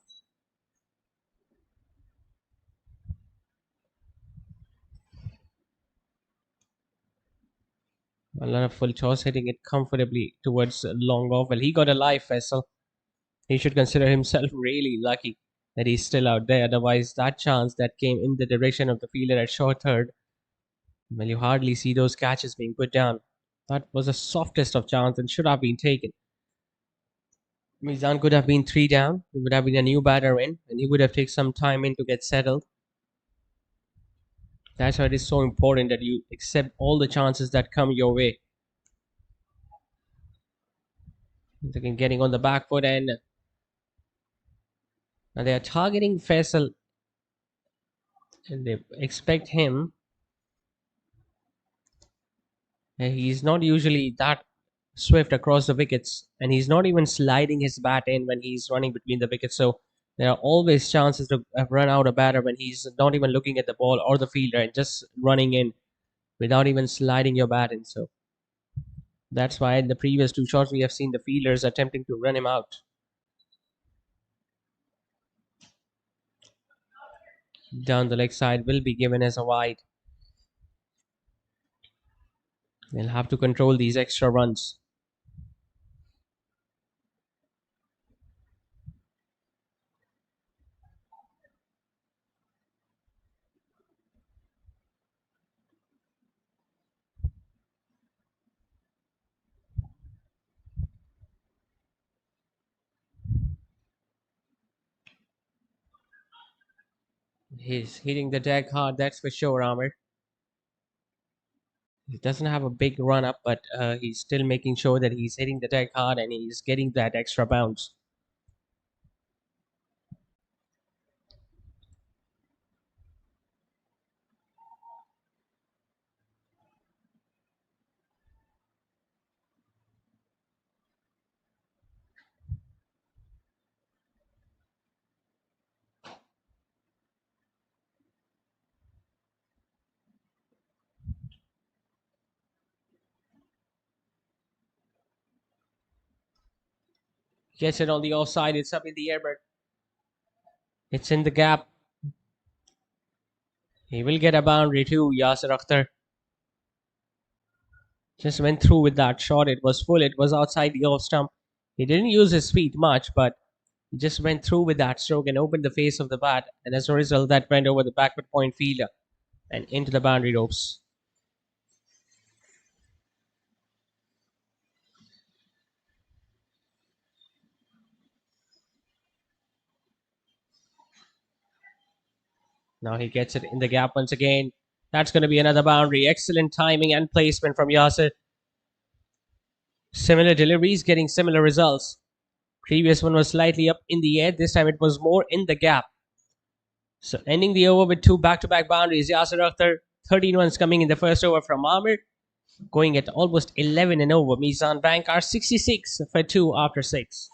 A lot of full toss, hitting it comfortably towards long off. Well, he got a live Faisal. He should consider himself really lucky that he's still out there. Otherwise, that chance that came in the direction of the fielder at short third, well, you hardly see those catches being put down. That was the softest of chance and should have been taken. Meezan could have been 3 down. It would have been a new batter in, and he would have taken some time in to get settled. That's why it is so important that you accept all the chances that come your way. Again, getting on the back foot, and now they are targeting Faisal, and they expect him. And he's not usually that swift across the wickets, and he's not even sliding his bat in when he's running between the wickets. So there are always chances to run out a batter when he's not even looking at the ball or the fielder and just running in without even sliding your bat in. So that's why in the previous 2 shots we have seen the fielders attempting to run him out. Down the leg side will be given as a wide. They'll have to control these extra runs. He's hitting the deck hard, that's for sure, Amir. He doesn't have a big run up, but he's still making sure that he's hitting the deck hard and he's getting that extra bounce. Gets it on the offside. It's up in the air, but it's in the gap. He will get a boundary too, Yasir Akhtar. Just went through with that shot. It was full. It was outside the off stump. He didn't use his feet much, but he just went through with that stroke and opened the face of the bat. And as a result, that went over the backward point fielder and into the boundary ropes. Now he gets it in the gap once again. That's going to be another boundary. Excellent timing and placement from Yasir. Similar deliveries, getting similar results. Previous one was slightly up in the air. This time it was more in the gap. So ending the over with 2 back-to-back boundaries. Yasir Akhtar, 13 runs coming in the first over from Amir. Going at almost 11 and over. Misan Bank are 66 for 2 after 6.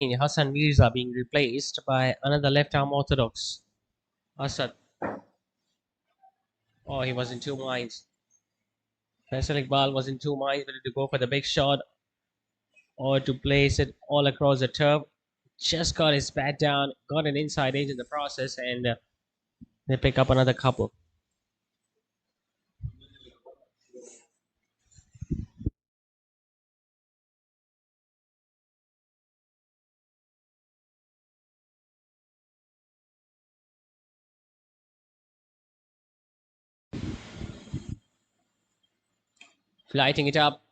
Hassan Mirza being replaced by another left-arm orthodox, Asad. Oh, he was in two minds. Faisal Iqbal was in two minds whether to go for the big shot or to place it all across the turf. Just got his bat down, got an inside edge in the process, and they pick up another couple. Lighting it up,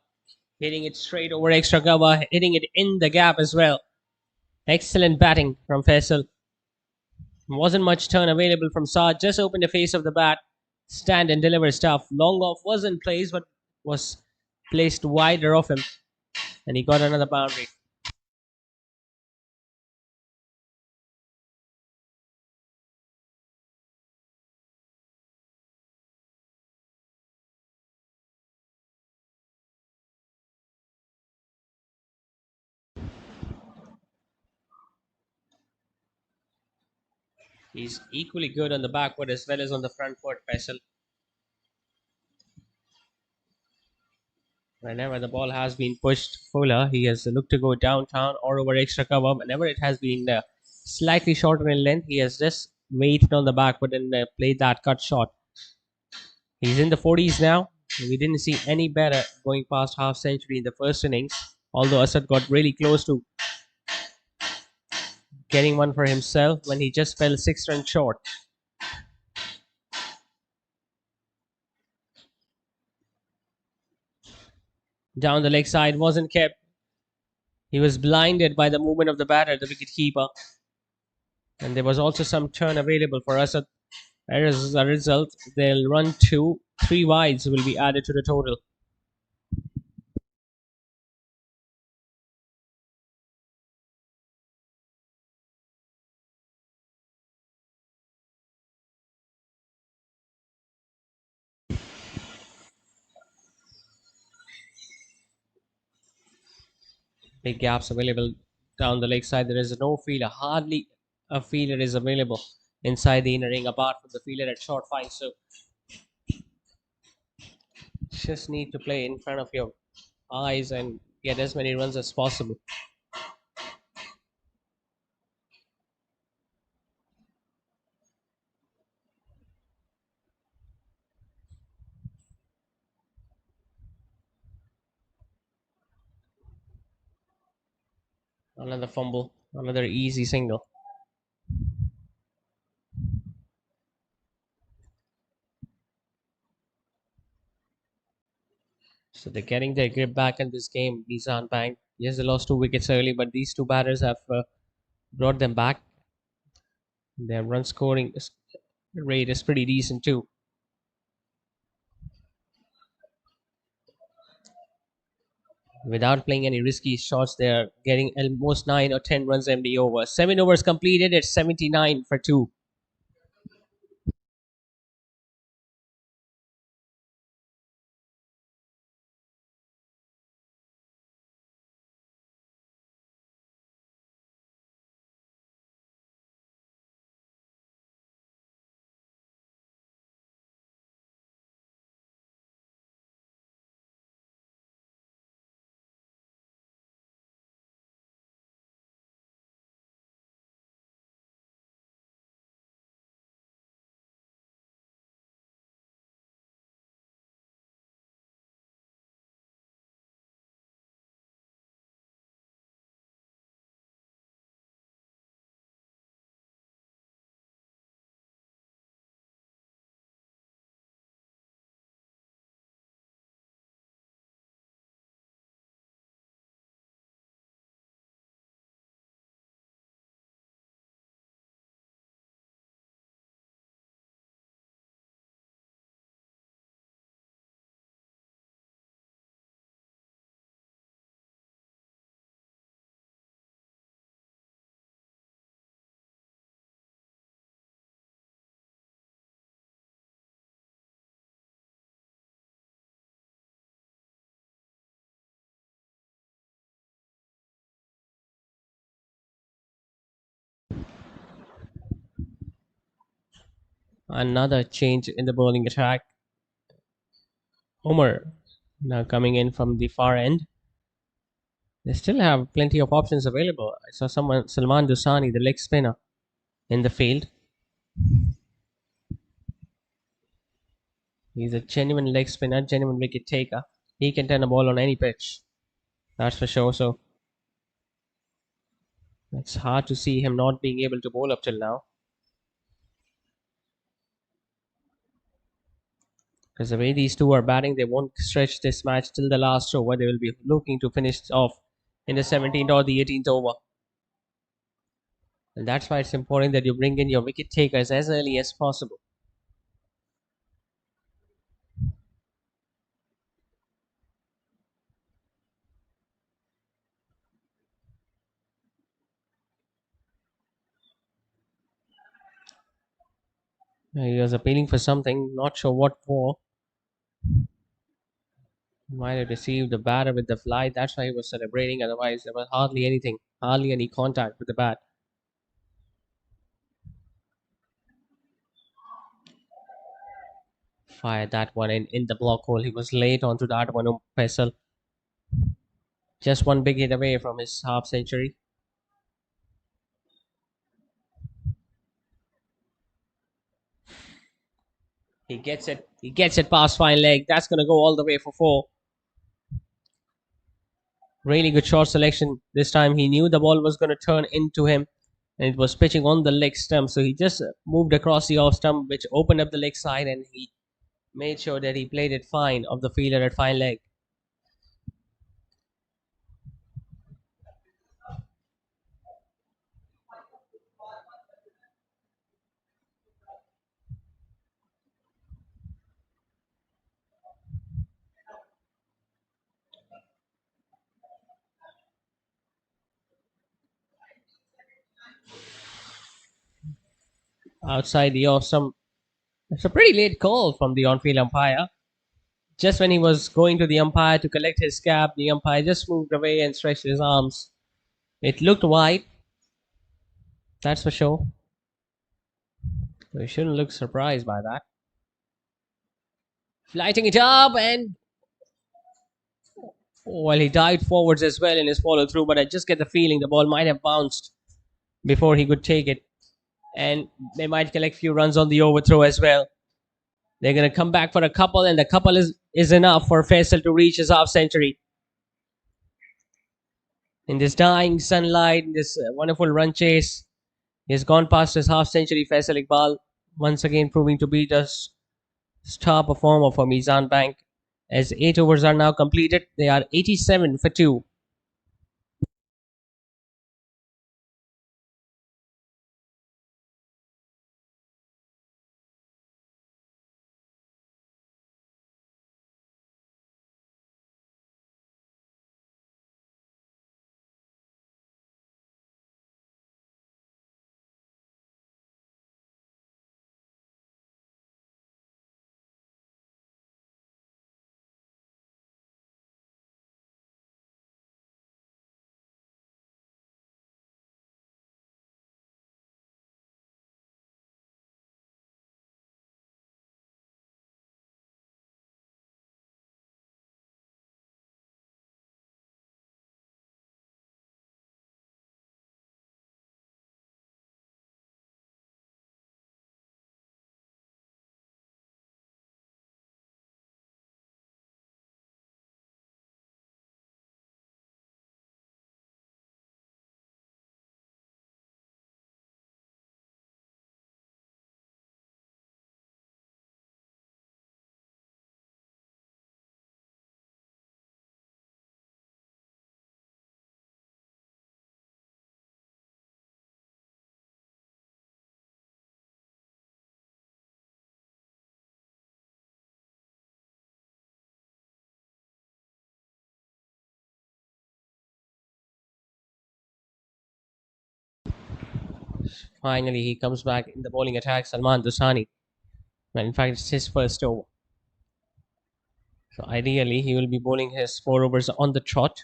hitting it straight over extra cover, hitting it in the gap as well. Excellent batting from Faisal. Wasn't much turn available from Saad. Just opened the face of the bat, stand and deliver stuff. Long off was in place, but was placed wider of him, and he got another boundary. He's equally good on the back foot as well as on the front foot, Faisal. Whenever the ball has been pushed fuller, he has looked to go downtown or over extra cover. Whenever it has been slightly shorter in length, he has just waited on the back foot and played that cut shot. He's in the 40s now. We didn't see any better going past half century in the first innings, although Asad got really close to getting one for himself when he just fell 6 runs short. Down the leg side wasn't kept. He was blinded by the movement of the batter, the wicket keeper. And there was also some turn available for Asad. As a result, they'll run 3 wides will be added to the total. Big gaps available down the leg side. There is no fielder, hardly a fielder is available inside the inner ring apart from the fielder at short fine. So just need to play in front of your eyes and get as many runs as possible. Another fumble, another easy single. So they're getting their grip back in this game. Misan Bank. Yes, they lost 2 wickets early, but these two batters have brought them back. Their run scoring rate is pretty decent too. Without playing any risky shots, they're getting almost 9 or 10 runs MD over. 7 overs completed at 79 for 2. Another change in the bowling attack. Homer now coming in from the far end. They still have plenty of options available. I saw someone, Salman Dusani, the leg spinner, in the field. He's a genuine leg spinner, genuine wicket taker. He can turn a ball on any pitch. That's for sure. So it's hard to see him not being able to bowl up till now. Because the way these two are batting, they won't stretch this match till the last over. They will be looking to finish off in the 17th or the 18th over. And that's why it's important that you bring in your wicket takers as early as possible. He was appealing for something, not sure what for. Might have received the batter with the fly, that's why he was celebrating. Otherwise, there was hardly anything, hardly any contact with the bat. Fired that one in the block hole. He was late onto that one, Faisal. Just one big hit away from his half century. He gets it. He gets it past fine leg. That's going to go all the way for 4. Really good short selection. This time he knew the ball was going to turn into him and it was pitching on the leg stump. So he just moved across the off stump, which opened up the leg side, and he made sure that he played it fine of the fielder at fine leg. Outside the off stump. It's a pretty late call from the on-field umpire. Just when he was going to the umpire to collect his cap, the umpire just moved away and stretched his arms. It looked wide, that's for sure. We shouldn't look surprised by that. Flighting it up, and well, he dived forwards as well in his follow through, but I just get the feeling the ball might have bounced before he could take it. And they might collect few runs on the overthrow as well. They're going to come back for a couple, and the couple is enough for Faisal to reach his half century. In this dying sunlight, in this wonderful run chase, he's gone past his half century. Faisal Iqbal once again proving to be the star performer for Misan Bank. As 8 overs are now completed, they are 87 for 2. Finally, he comes back in the bowling attack, Salman Dusani. Well, in fact, it's his first over. So ideally, he will be bowling his 4 overs on the trot.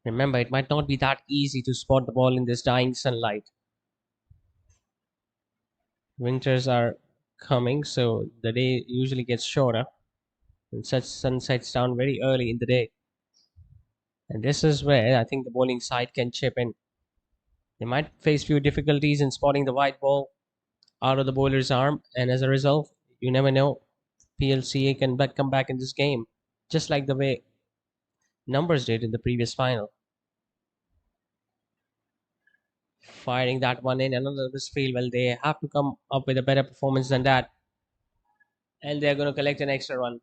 Remember, it might not be that easy to spot the ball in this dying sunlight. Winters are coming, so the day usually gets shorter, and such sun sets down very early in the day. And this is where I think the bowling side can chip in. They might face few difficulties in spotting the white ball out of the bowler's arm, and as a result, you never know. PLCA can come back in this game, just like the way Numbers did in the previous final. Firing that one in another misfield, well, they have to come up with a better performance than that, and they're going to collect an extra run.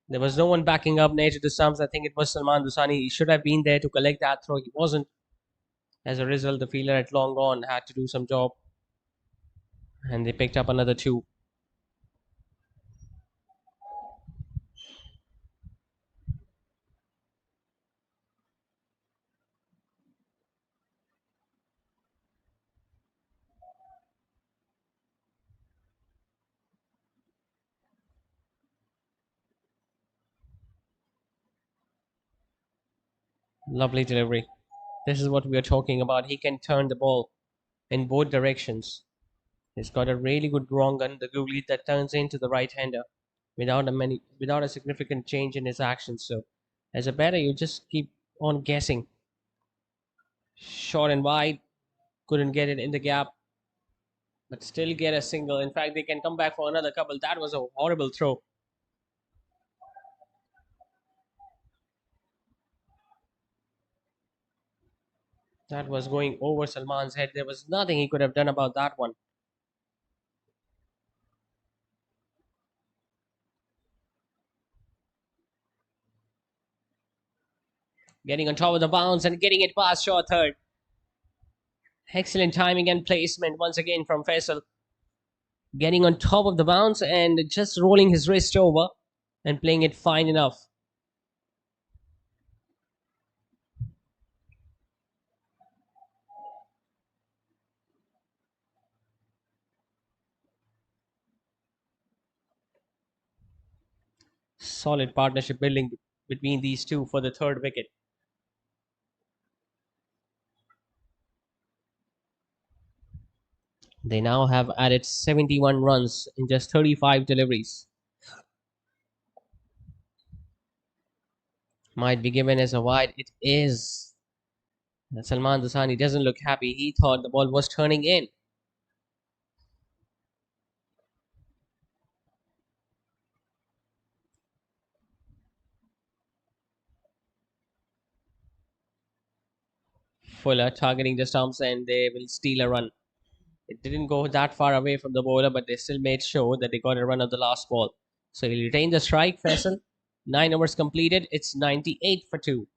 There was no one backing up near to the stumps. I think it was Salman Dusani. He should have been there to collect that throw. He wasn't. As a result, the fielder at long on had to do some job, and they picked up another two. Lovely delivery. This is what we are talking about. He can turn the ball in both directions. He's got a really good wrong gun, the googly that turns into the right-hander without a significant change in his actions. So, as a batter, you just keep on guessing. Short and wide, couldn't get it in the gap, but still get a single. In fact, they can come back for another couple. That was a horrible throw. That was going over Salman's head. There was nothing he could have done about that one. Getting on top of the bounce and getting it past short third. Excellent timing and placement once again from Faisal. Getting on top of the bounce and just rolling his wrist over and playing it fine enough. Solid partnership building between these two for the third wicket. They now have added 71 runs in just 35 deliveries. Might be given as a wide. It is. Salman Dusani doesn't look happy. He thought the ball was turning in. Fuller targeting the stumps and they will steal a run. It didn't go that far away from the bowler, but they still made sure that they got a run of the last ball. So he'll retain the strike, Faisal. 9 overs completed. It's 98 for 2.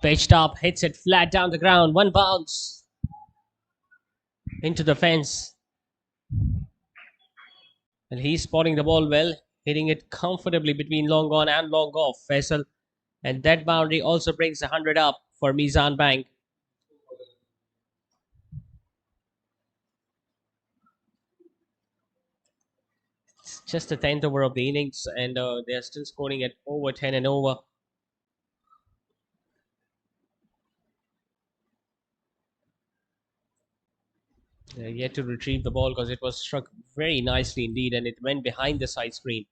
Pitched up, hits it flat down the ground. One bounce into the fence. And he's spotting the ball well, hitting it comfortably between long on and long off. Faisal. And that boundary also brings 100 up for Misan Bank. Just the 10th over of the innings, and they're still scoring at over 10 and over. They're yet to retrieve the ball because it was struck very nicely indeed, and it went behind the side screen.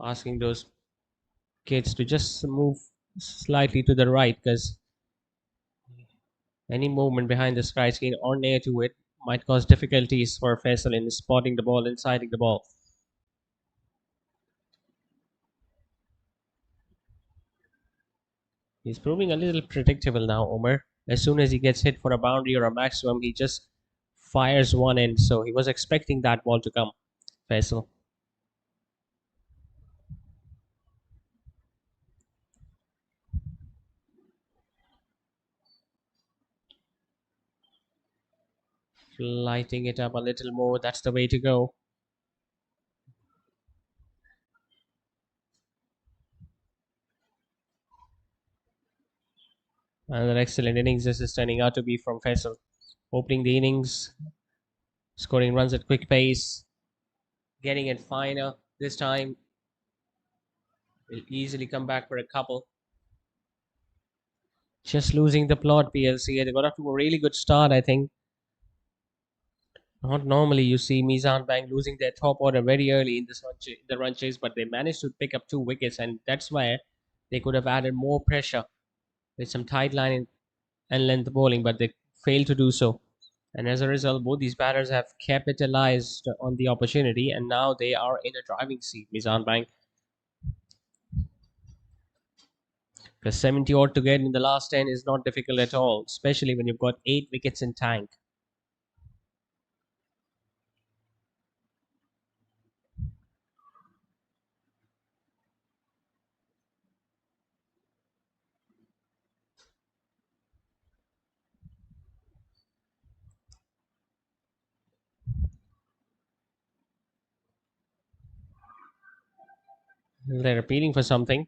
Asking those kids to just move slightly to the right because any movement behind the sky screen or near to it might cause difficulties for Faisal in spotting the ball and sighting the ball. He's proving a little predictable now, Omar. As soon as he gets hit for a boundary or a maximum, he just fires one in. So he was expecting that ball to come, Faisal. Lighting it up a little more. That's the way to go. Another excellent innings this is turning out to be from Faisal. Opening the innings, scoring runs at quick pace, getting it finer. This time, will easily come back for a couple. Just losing the plot, PLCA. They got off to a really good start, I think. Not normally you see Misan Bank losing their top order very early in the run chase, but they managed to pick up 2 wickets, and that's why they could have added more pressure with some tight line and length bowling, but they failed to do so. And as a result, both these batters have capitalized on the opportunity, and now they are in a driving seat. Misan Bank, because 70 odd to get in the last 10 is not difficult at all, especially when you've got 8 wickets in tank. They're appealing for something.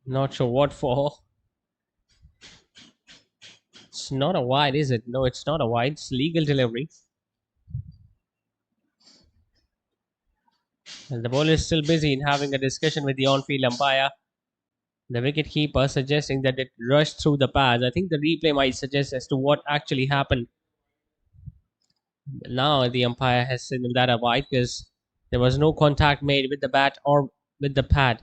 Not sure what for. It's not a wide, is it? No, it's not a wide. It's legal delivery. And the bowler is still busy in having a discussion with the on-field umpire. The wicket keeper suggesting that it rushed through the pads. I think the replay might suggest as to what actually happened. Now the umpire has signaled that a wide because there was no contact made with the bat or with the pad.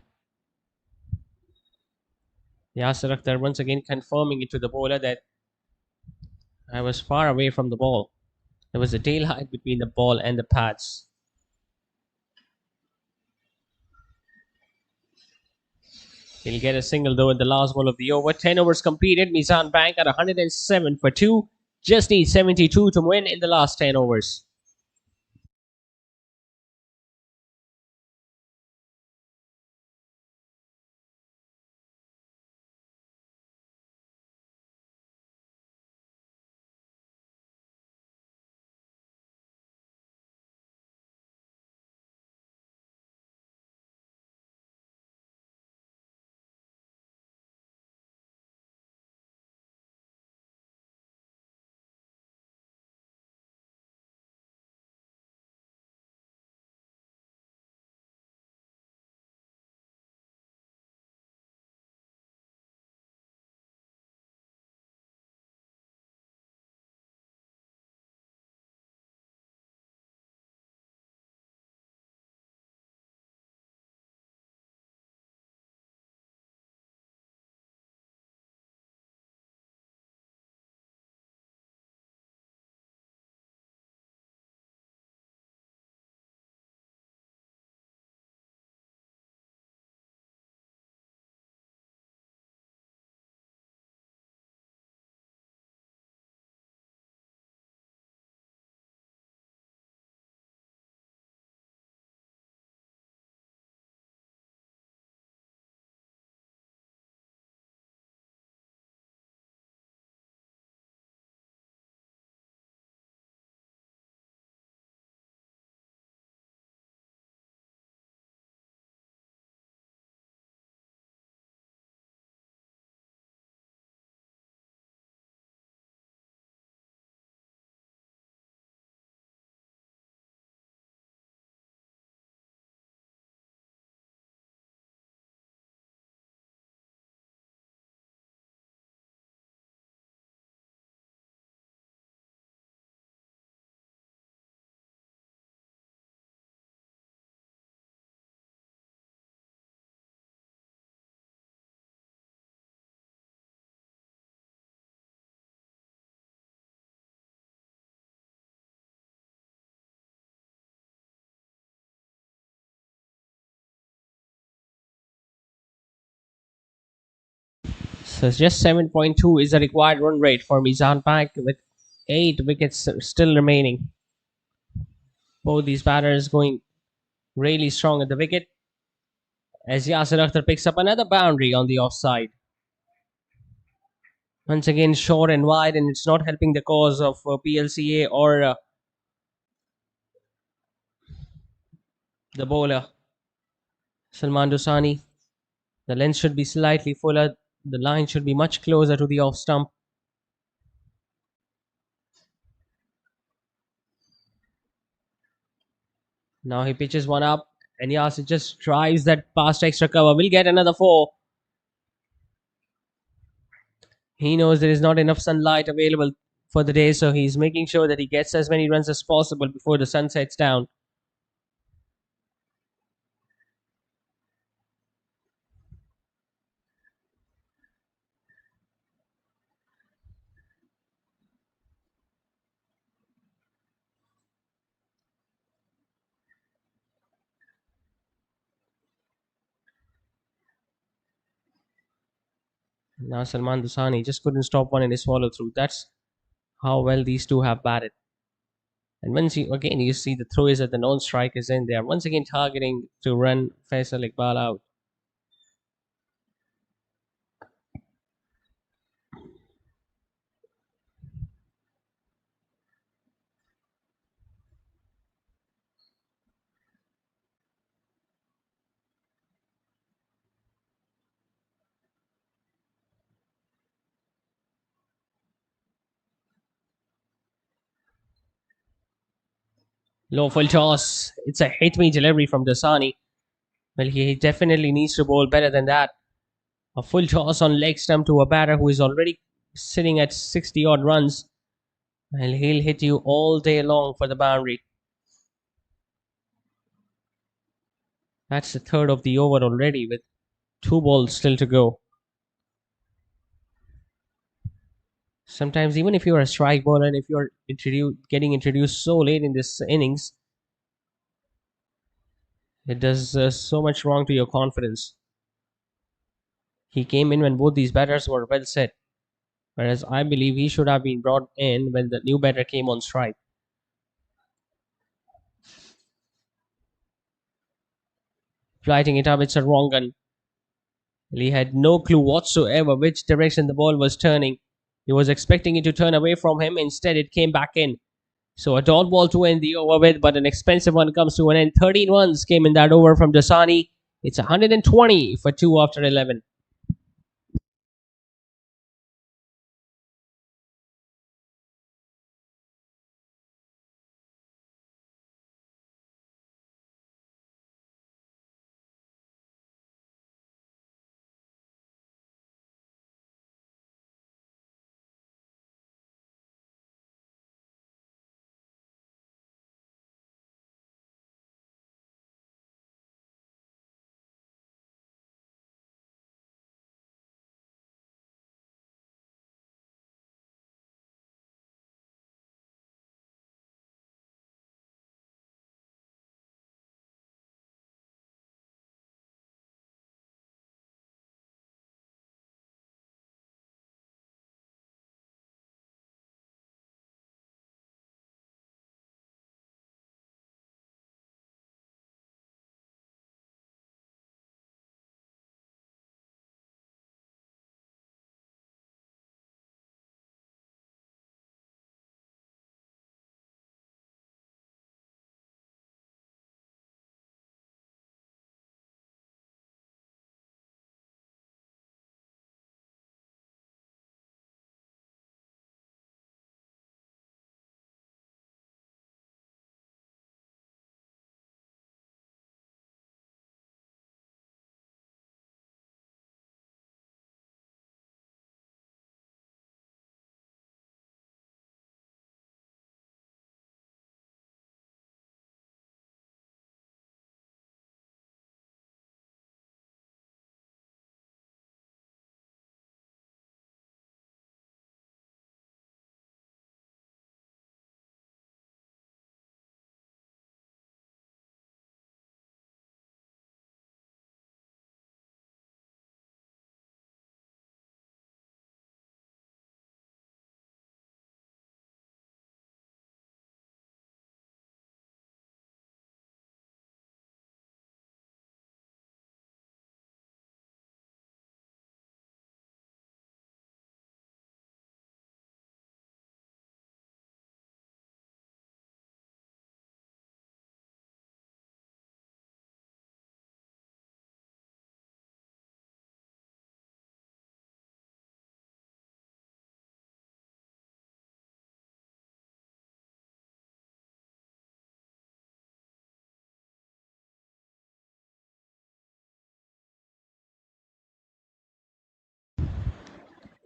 Yasir Akhtar once again confirming it to the bowler that I was far away from the ball. There was a tail height between the ball and the pads. He'll get a single though in the last ball of the over. 10 overs completed. Misan Bank at 107 for 2. Just needs 72 to win in the last 10 overs. So just 7.2 is the required run rate for Misan Bank with 8 wickets still remaining. Both these batters going really strong at the wicket as Yasir Akhtar picks up another boundary on the offside. Once again, short and wide, and it's not helping the cause of PLCA or the bowler, Salman Dosani. The length should be slightly fuller. The line should be much closer to the off stump. Now he pitches one up, and Yasir just drives that past extra cover. Will get another 4. He knows there is not enough sunlight available for the day, so he's making sure that he gets as many runs as possible before the sun sets down. Now Salman Dusani just couldn't stop one in his follow through. That's how well these two have batted. And once you see the throw is at the non-strikers in there. Once again targeting to run Faisal Iqbal out. Low full toss. It's a hit me delivery from Dasani. Well, he definitely needs to bowl better than that. A full toss on leg stump to a batter who is already sitting at 60 odd runs. Well, he'll hit you all day long for the boundary. That's the third of the over already with 2 balls still to go. Sometimes, even if you're a strike bowler and if you're getting introduced so late in this innings, it does so much wrong to your confidence. He came in when both these batters were well set, whereas I believe he should have been brought in when the new batter came on strike. Flighting it up, it's a wrong gun. He had no clue whatsoever which direction the ball was turning. He was expecting it to turn away from him. Instead, it came back in. So a dot ball to end the over with, but an expensive one comes to an end. 13 runs came in that over from Dasani. It's 120 for 2 after 11.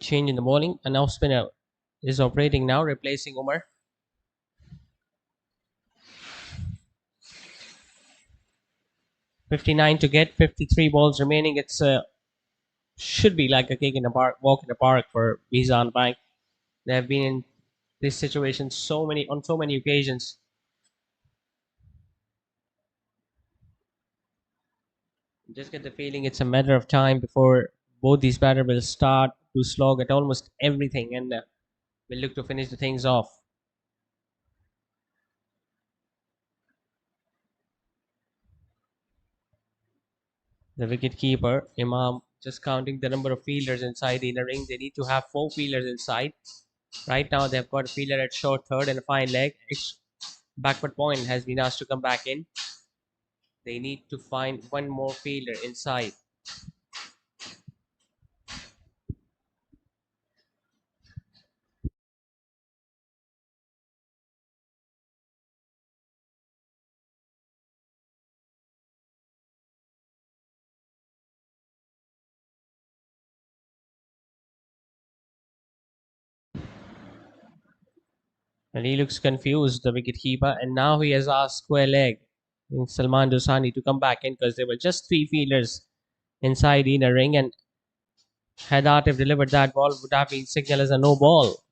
Change in the bowling. An off spinner is operating now, replacing Umar. .59 to get, 53 balls remaining. It's should be like a cake in the park, walk in the park for Misan Bank. They have been in this situation on so many occasions. Just get the feeling it's a matter of time before both these batters will start to slog at almost everything, and will look to finish the things off. The wicket keeper Imam just counting the number of fielders inside the inner ring. They need to have 4 fielders inside. Right now they've got a fielder at short third and a fine leg. Backward point has been asked to come back in. They need to find one more fielder inside. And he looks confused, the wicketkeeper, and now he has asked square leg in Salman Dosani to come back in because there were just 3 fielders inside the inner ring, and had Atif delivered that ball, would have been signaled as a no ball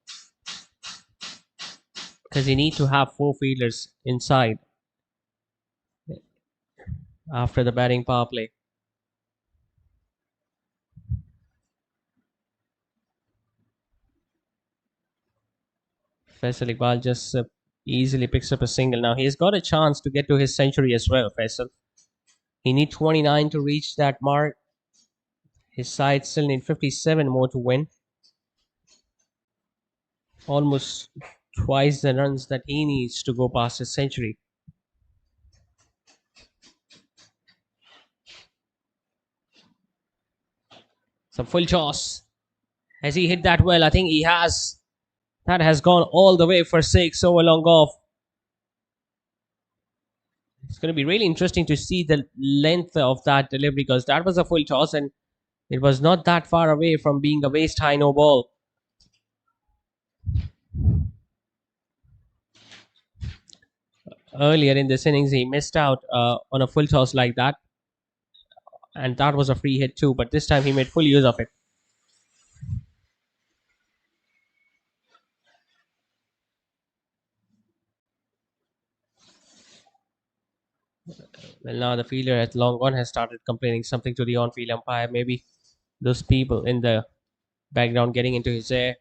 because you need to have 4 fielders inside after the batting power play. Faisal Iqbal just easily picks up a single. Now he's got a chance to get to his century as well, Faisal. He needs 29 to reach that mark. His side still need 57 more to win. Almost twice the runs that he needs to go past his century. Some full toss. Has he hit that well? I think he has. That has gone all the way for 6 over long off. It's going to be really interesting to see the length of that delivery because that was a full toss and it was not that far away from being a waist high no ball. Earlier in this innings, he missed out on a full toss like that, and that was a free hit too. But this time, he made full use of it. Well, now the fielder at long on has started complaining something to the on-field umpire. Maybe those people in the background getting into his ear.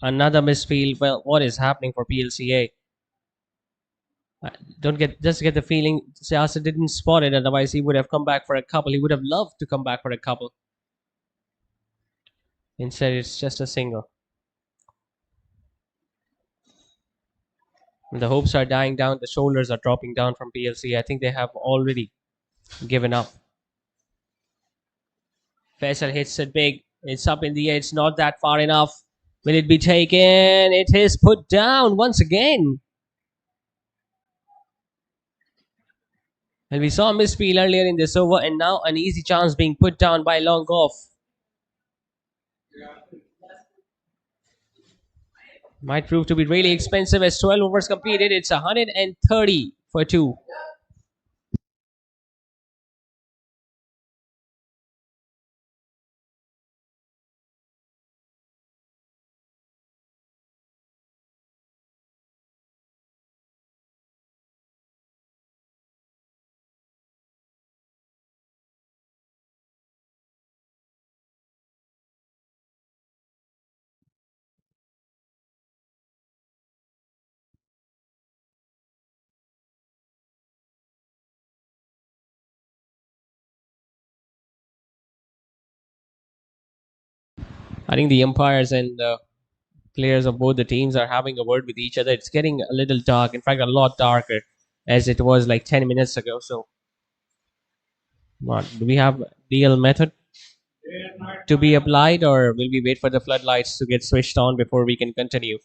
Another misfield. Well, what is happening for PLCA? I don't get the feeling Siasa didn't spot it. Otherwise, he would have come back for a couple. He would have loved to come back for a couple. Instead, it's just a single. The hopes are dying down. The shoulders are dropping down from PLC. I think they have already given up. Faisal hits it big. It's up in the air. It's not that far enough. Will it be taken? It is put down once again. And we saw a misfield earlier in this over, and now an easy chance being put down by long off. Might prove to be really expensive as 12 overs completed. It's 130 for 2. I think the umpires and players of both the teams are having a word with each other. It's getting a little dark. In fact, a lot darker as it was like 10 minutes ago. So, what do we have deal method to be applied, or will we wait for the floodlights to get switched on before we can continue?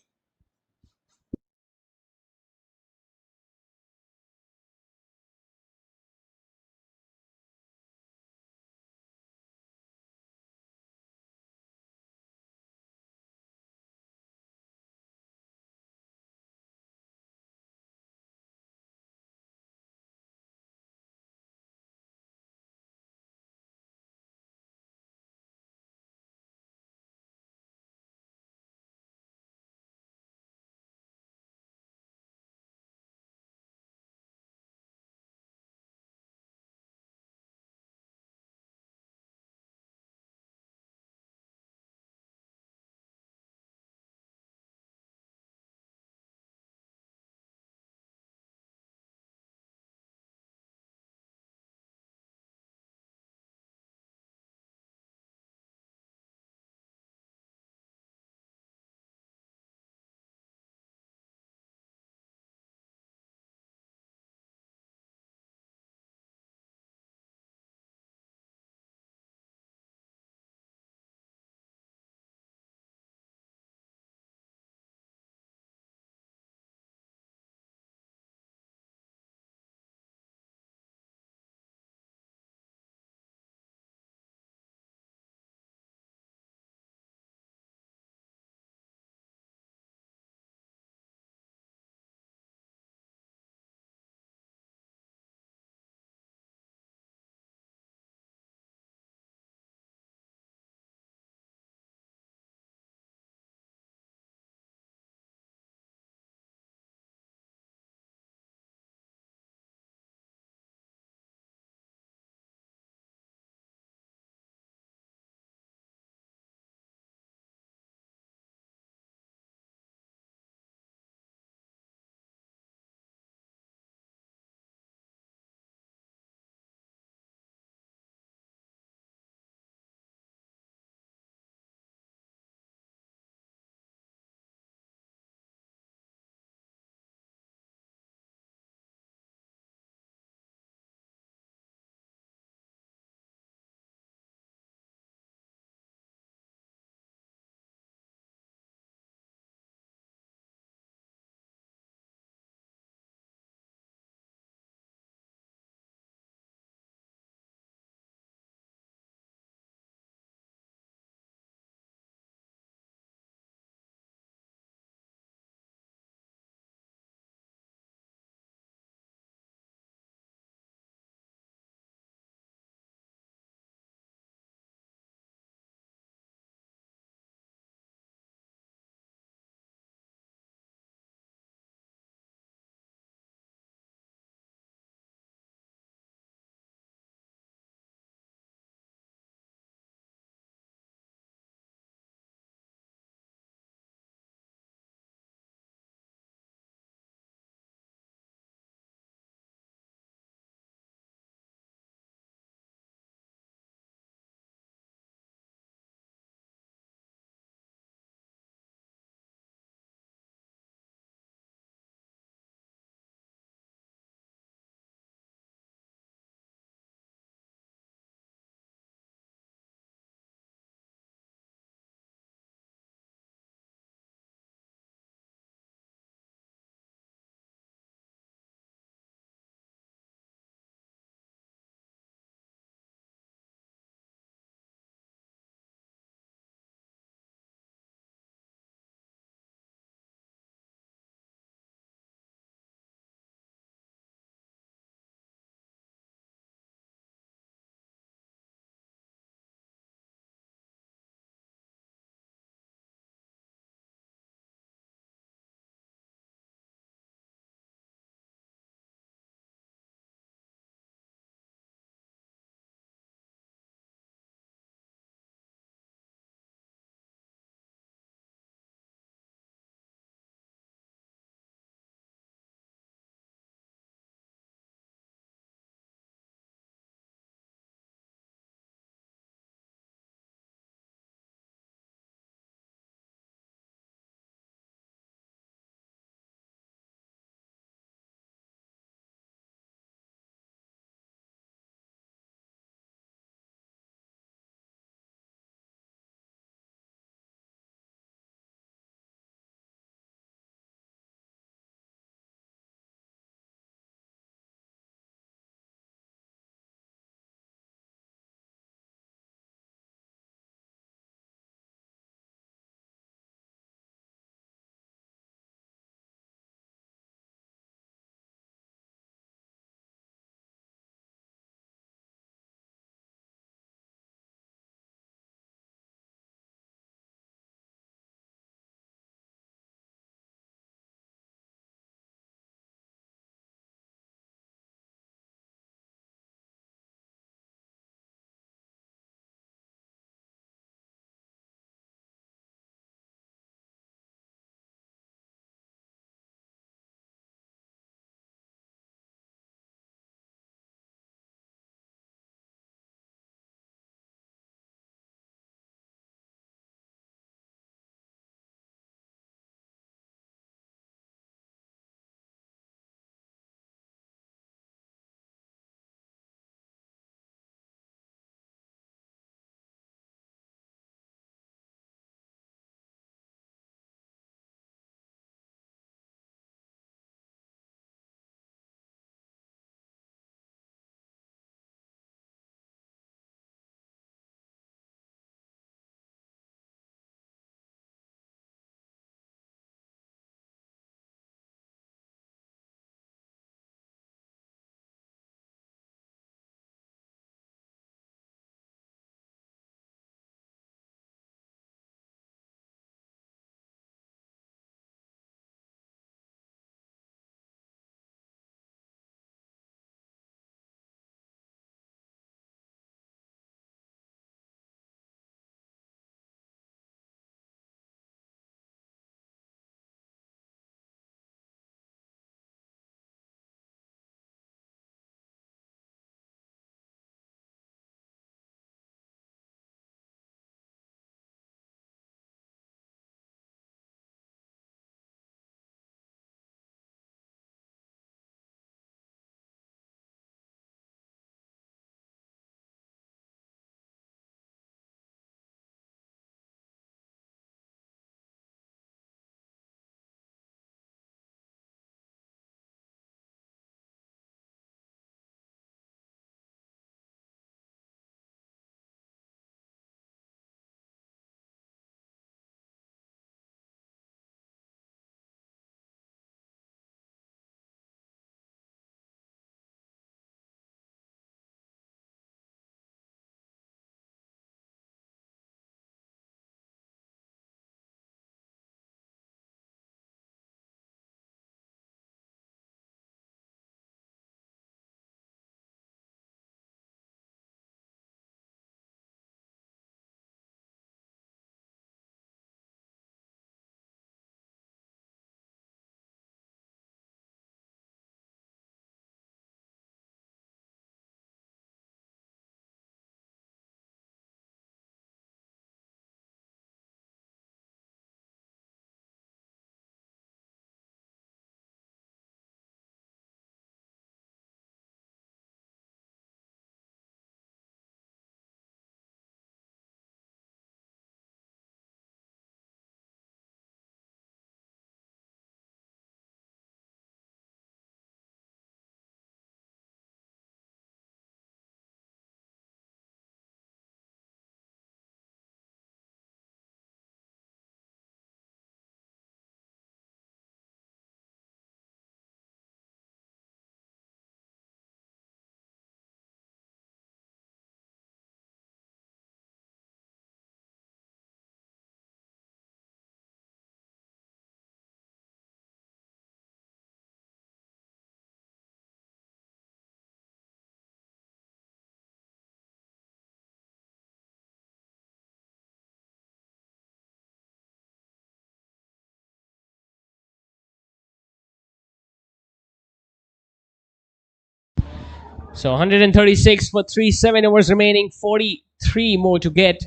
So 136 for 7 overs remaining, 43 more to get.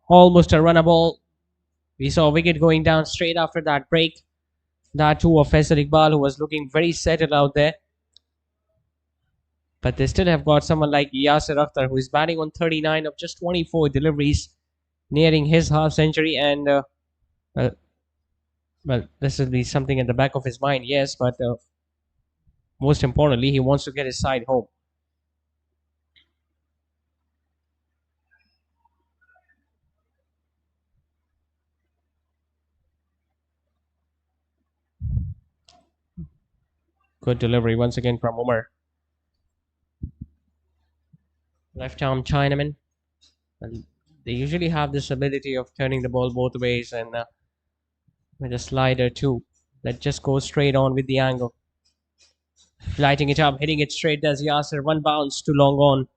Almost a runner ball. We saw a wicket going down straight after that break. That too of Faisal Iqbal, who was looking very settled out there. But they still have got someone like Yasir Akhtar, who is batting on 39 of just 24 deliveries, nearing his half century. And well, this will be something at the back of his mind, yes, but most importantly, he wants to get his side home. Good delivery once again from Umar. Left arm Chinaman. And they usually have this ability of turning the ball both ways, and with a slider too that just goes straight on with the angle. Lighting it up, hitting it straight does Yasir. One bounce too long on.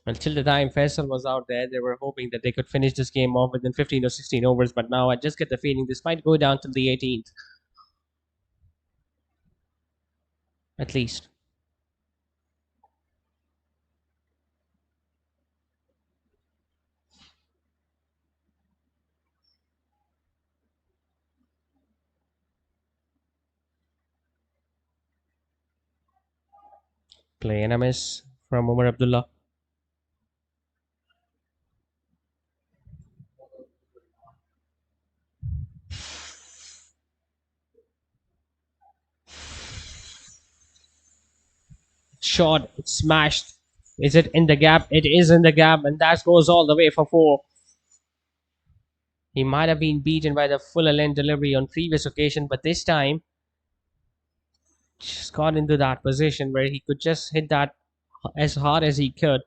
Until the time Faisal was out there, they were hoping that they could finish this game off within 15 or 16 overs. But now I just get the feeling this might go down till the 18th. At least. Play and a miss from Umar Abdullah. Shot, it's smashed. Is it in the gap? It is in the gap, and that goes all the way for 4. He might have been beaten by the full length delivery on previous occasion, but this time just got into that position where he could just hit that as hard as he could,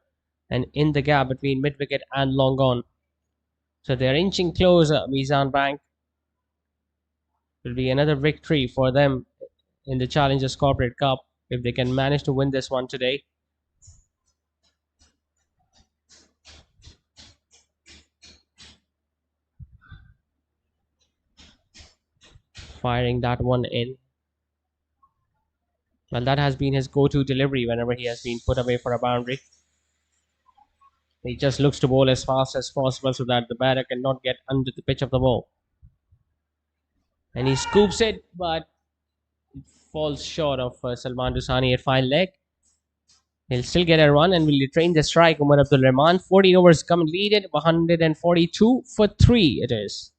and in the gap between mid wicket and long on. So they're inching closer. Misan Bank will be another victory for them in the Challengers Corporate Cup if they can manage to win this one today. Firing that one in. Well, that has been his go-to delivery whenever he has been put away for a boundary. He just looks to bowl as fast as possible so that the batter cannot get under the pitch of the ball. And he scoops it, but it falls short of Salman Dusani at fine leg. He'll still get a run and will retrain the strike. Umar Abdul Rahman, 14 overs come leaded, 142 for 3 it is.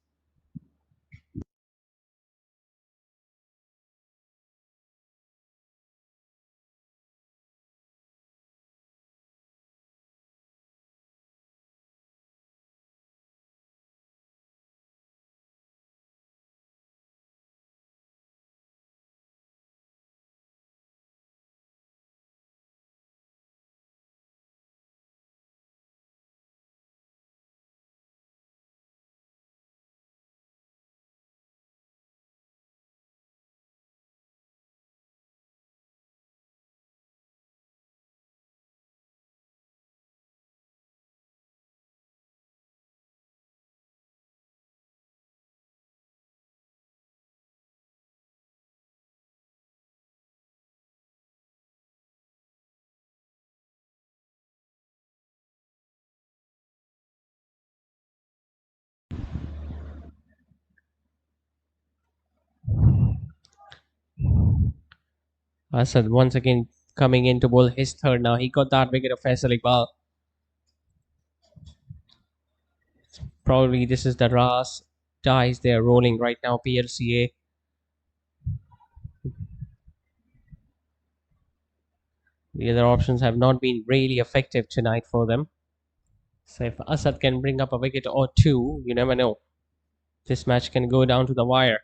Asad once again coming in to bowl his third now. He got that wicket of Faisal Iqbal. Probably this is the Ras dice they are rolling right now, PLCA. The other options have not been really effective tonight for them. So if Asad can bring up a wicket or two, you never know. This match can go down to the wire.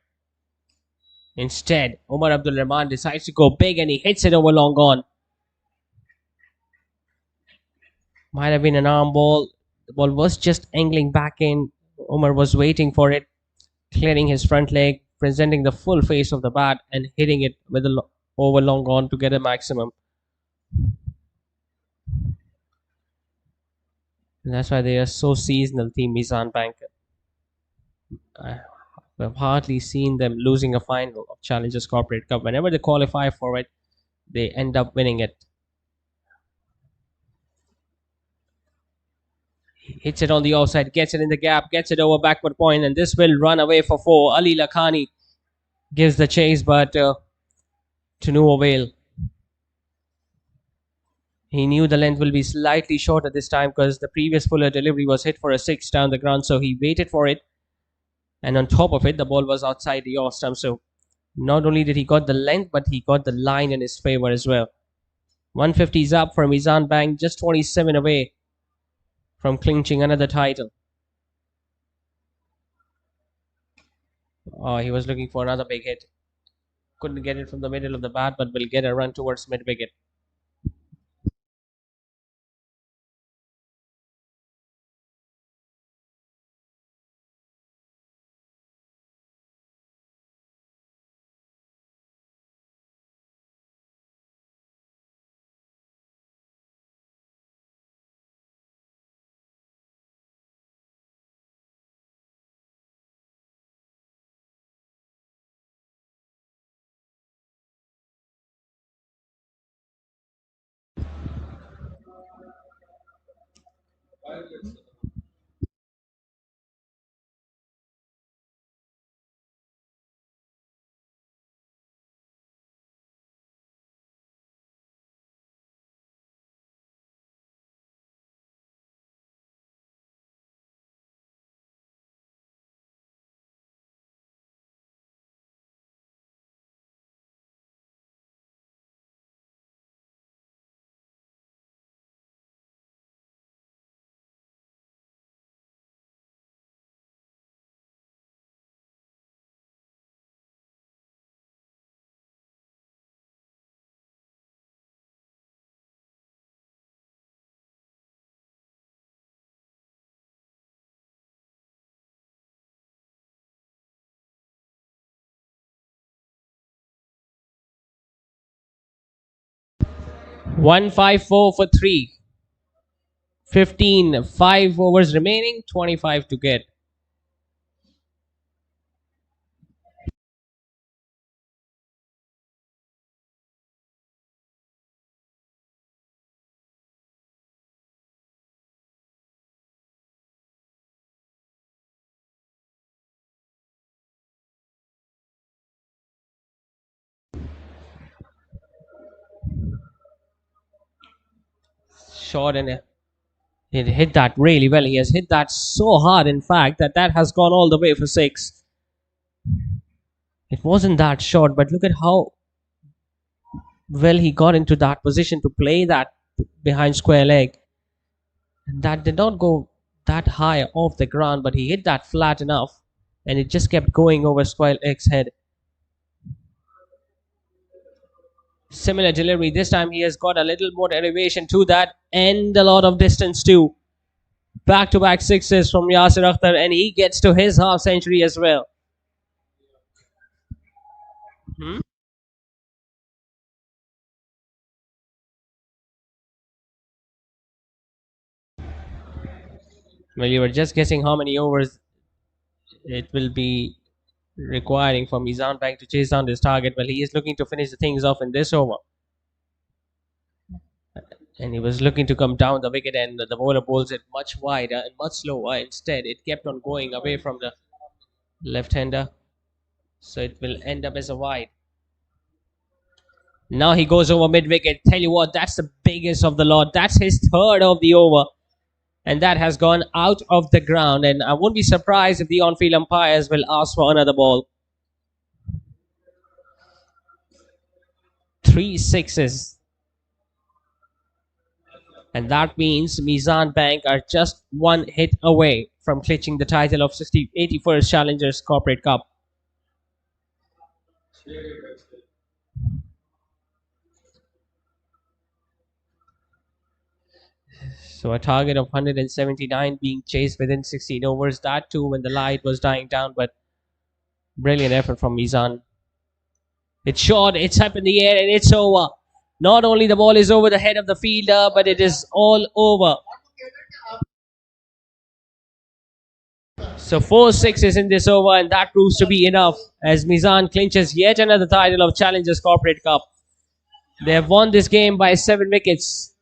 Instead, Umar Abdul Rahman decides to go big and he hits it over long on. Might have been an arm ball. The ball was just angling back in. Umar was waiting for it, clearing his front leg, presenting the full face of the bat and hitting it with a over long on to get a maximum. And that's why they are so seasonal, team Misan Bank. We've hardly seen them losing a final of Challengers Corporate Cup. Whenever they qualify for it, they end up winning it. Hits it on the offside, gets it in the gap, gets it over backward point, and this will run away for 4. Ali Lakhani gives the chase, but to no avail. He knew the length will be slightly shorter this time because the previous fuller delivery was hit for a 6 down the ground, so he waited for it. And on top of it, the ball was outside the off stump, so not only did he got the length, but he got the line in his favor as well. 150 is up for Misan Bank, just 27 away from clinching another title. Oh, he was looking for another big hit. Couldn't get it from the middle of the bat, but will get a run towards mid-wicket. One five four for 3. 15, 5 overs remaining, 25 to get. Short and it hit that really well. He has hit that so hard, in fact, that has gone all the way for 6. It wasn't that short, but look at how well he got into that position to play that behind square leg. And that did not go that high off the ground, but he hit that flat enough, and it just kept going over square leg's head. Similar delivery. This time he has got a little more elevation to that and a lot of distance too. Back-to-back 6s from Yasir Akhtar, and he gets to his half century as well. Well, you were just guessing how many overs it will be requiring for Misan Bank to chase down this target. Well, he is looking to finish the things off in this over. And he was looking to come down the wicket, and the bowler bowls it much wider and much slower. Instead, it kept on going away from the left-hander. So it will end up as a wide. Now he goes over mid-wicket. Tell you what, that's the biggest of the lot. That's his third of the over. And that has gone out of the ground. And I won't be surprised if the on-field umpires will ask for another ball. 3 6s. And that means Meezan Bank are just one hit away from clinching the title of 81st Challengers Corporate Cup. So a target of 179 being chased within 16 overs. That too when the light was dying down, but brilliant effort from Meezan. It's short, it's up in the air, and it's over. Not only the ball is over the head of the fielder, but it is all over. So 4-6 in this over, and that proves to be enough as Meezan clinches yet another title of Challengers Corporate Cup. They have won this game by 7 wickets.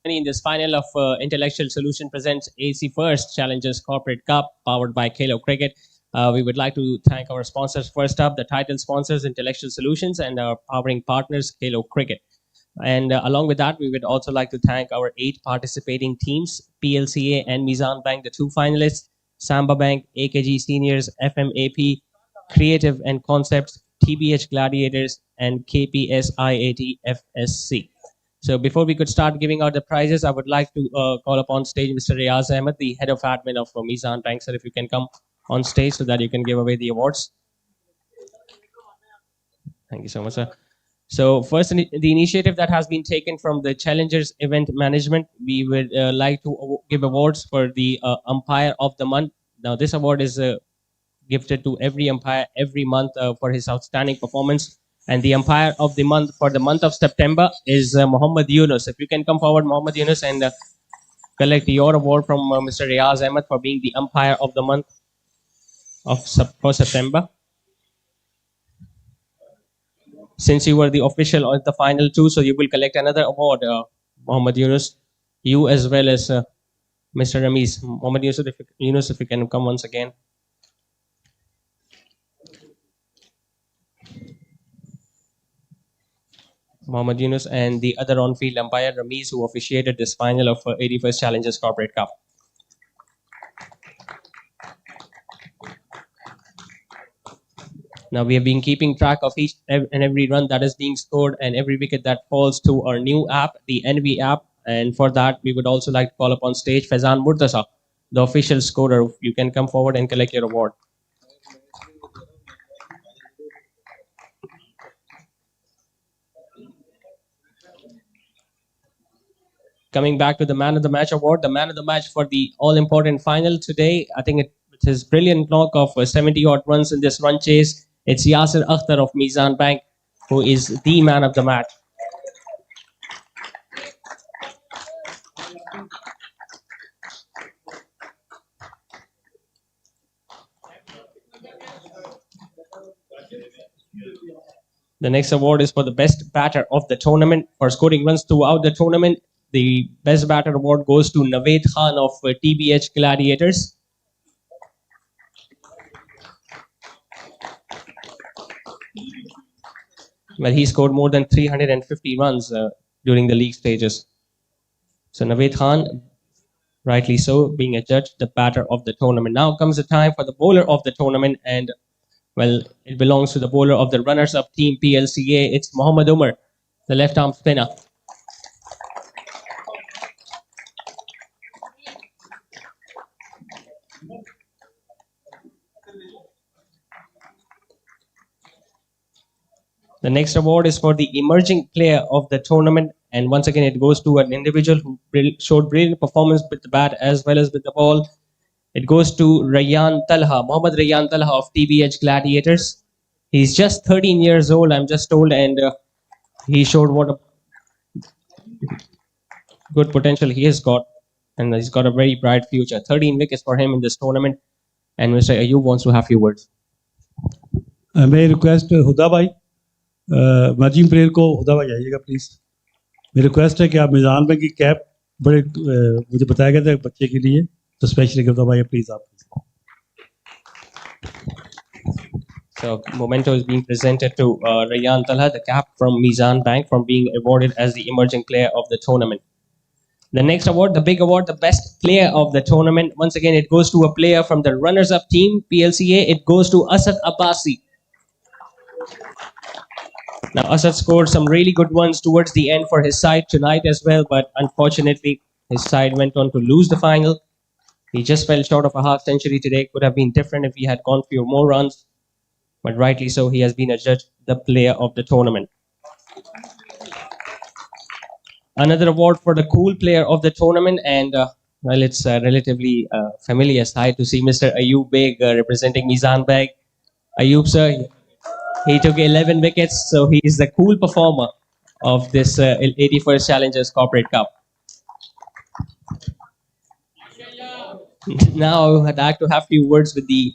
in this final of Intellectual Solution presents AC First Challengers Corporate Cup powered by Kalo Cricket. We would like to thank our sponsors. First up, the title sponsors Intellectual Solutions and our powering partners Kalo Cricket. And along with that, we would also like to thank our 8 participating teams, PLCA and Misan Bank, the 2 finalists, Samba Bank, AKG Seniors, FMAP, Creative and Concepts, TBH Gladiators, and KPSIAT FSC. So before we could start giving out the prizes, I would like to call upon stage Mr. Riaz Ahmed, the head of admin of Meezan Bank. Sir, if you can come on stage so that you can give away the awards. Thank you so much, sir. So first, the initiative that has been taken from the Challengers Event Management, we would like to give awards for the Umpire of the Month. Now, this award is gifted to every umpire every month for his outstanding performance. And the umpire of the month for the month of September is Muhammad Yunus. If you can come forward, Muhammad Yunus, and collect your award from Mr. Riaz Ahmed for being the umpire of the month for September. Since you were the official of the final 2, so you will collect another award, Muhammad Yunus. You as well as Mr. Ramiz. Muhammad Yunus, if you can come once again. Muhammad Yunus and the other on-field umpire, Ramiz, who officiated this final of 81st Challengers Corporate Cup. Now we have been keeping track of each and every run that is being scored and every wicket that falls to our new app, the NV app. And for that, we would also like to call upon stage Faizan Murtaza, the official scorer. You can come forward and collect your award. Coming back to the Man of the Match award, the Man of the Match for the all-important final today, I think it's his brilliant knock of 70-odd runs in this run chase. It's Yasir Akhtar of Meezan Bank, who is the Man of the Match. The next award is for the best batter of the tournament for scoring runs throughout the tournament. The best batter award goes to Naved Khan of TBH Gladiators. Well, he scored more than 350 runs during the league stages. So Naved Khan, rightly so, being adjudged the batter of the tournament. Now comes the time for the bowler of the tournament, and well, it belongs to the bowler of the runners-up team PLCA. It's Muhammad Umar, the left-arm spinner. The next award is for the emerging player of the tournament, and once again it goes to an individual who showed brilliant performance with the bat as well as with the ball. It goes to Rayyan Talha, Mohammad Rayyan Talha of TBH Gladiators. He's just 13 years old, I'm just told, and he showed what a good potential he has got, and he's got a very bright future. 13 wickets for him in this tournament, and Mr. Ayub wants to have a few words.
May I request Huda Bhai, emerging player को हुदा भाई आइएगा please. मेरी request है कि आप मिजान bank की cap बड़े मुझे बताया गया था बच्चे के लिए, तो स्पेशली हुदा भाई प्लीज आप.
So memento is being presented to Rayyan Talha, the cap from Meezan Bank, from being awarded as the emerging player of the tournament. The next award, the big award, the best player of the tournament. Once again, it goes to a player from the runners-up team, PLCA. It goes to Asad Abbasi. Now, Asad scored some really good ones towards the end for his side tonight as well, but unfortunately, his side went on to lose the final. He just fell short of a half century today. Could have been different if he had gone few more runs, but rightly so, he has been adjudged the player of the tournament. Another award for the cool player of the tournament, and well, it's a relatively familiar sight to see Mr. Ayub Beg representing Meezan Bank. Ayub, sir, he took 11 wickets, so he is the cool performer of this 81st Challengers Corporate Cup. Now, I'd like to have a few words with the...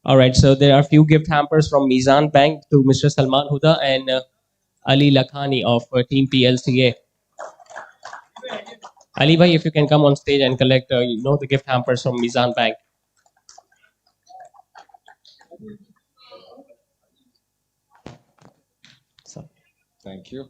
All right, so there are a few gift hampers from Meezan Bank to Mr. Salman Huda, and Ali Lakhani of Team PLCA. Ali bhai, if you can come on stage and collect, the gift hampers from Misan Bank. So,
Thank you.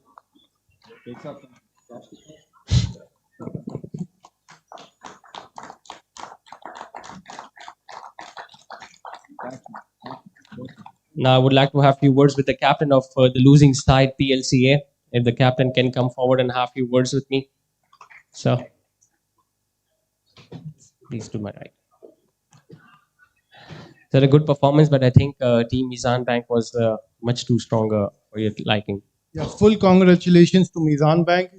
now I would like to have a few words with the captain of the losing side PLCA. If the captain can come forward and have a few words with me. So, please to my right. It's a good performance, but I think Team Misan Bank was much too stronger for your liking.
Yeah, full congratulations to Meezan Bank.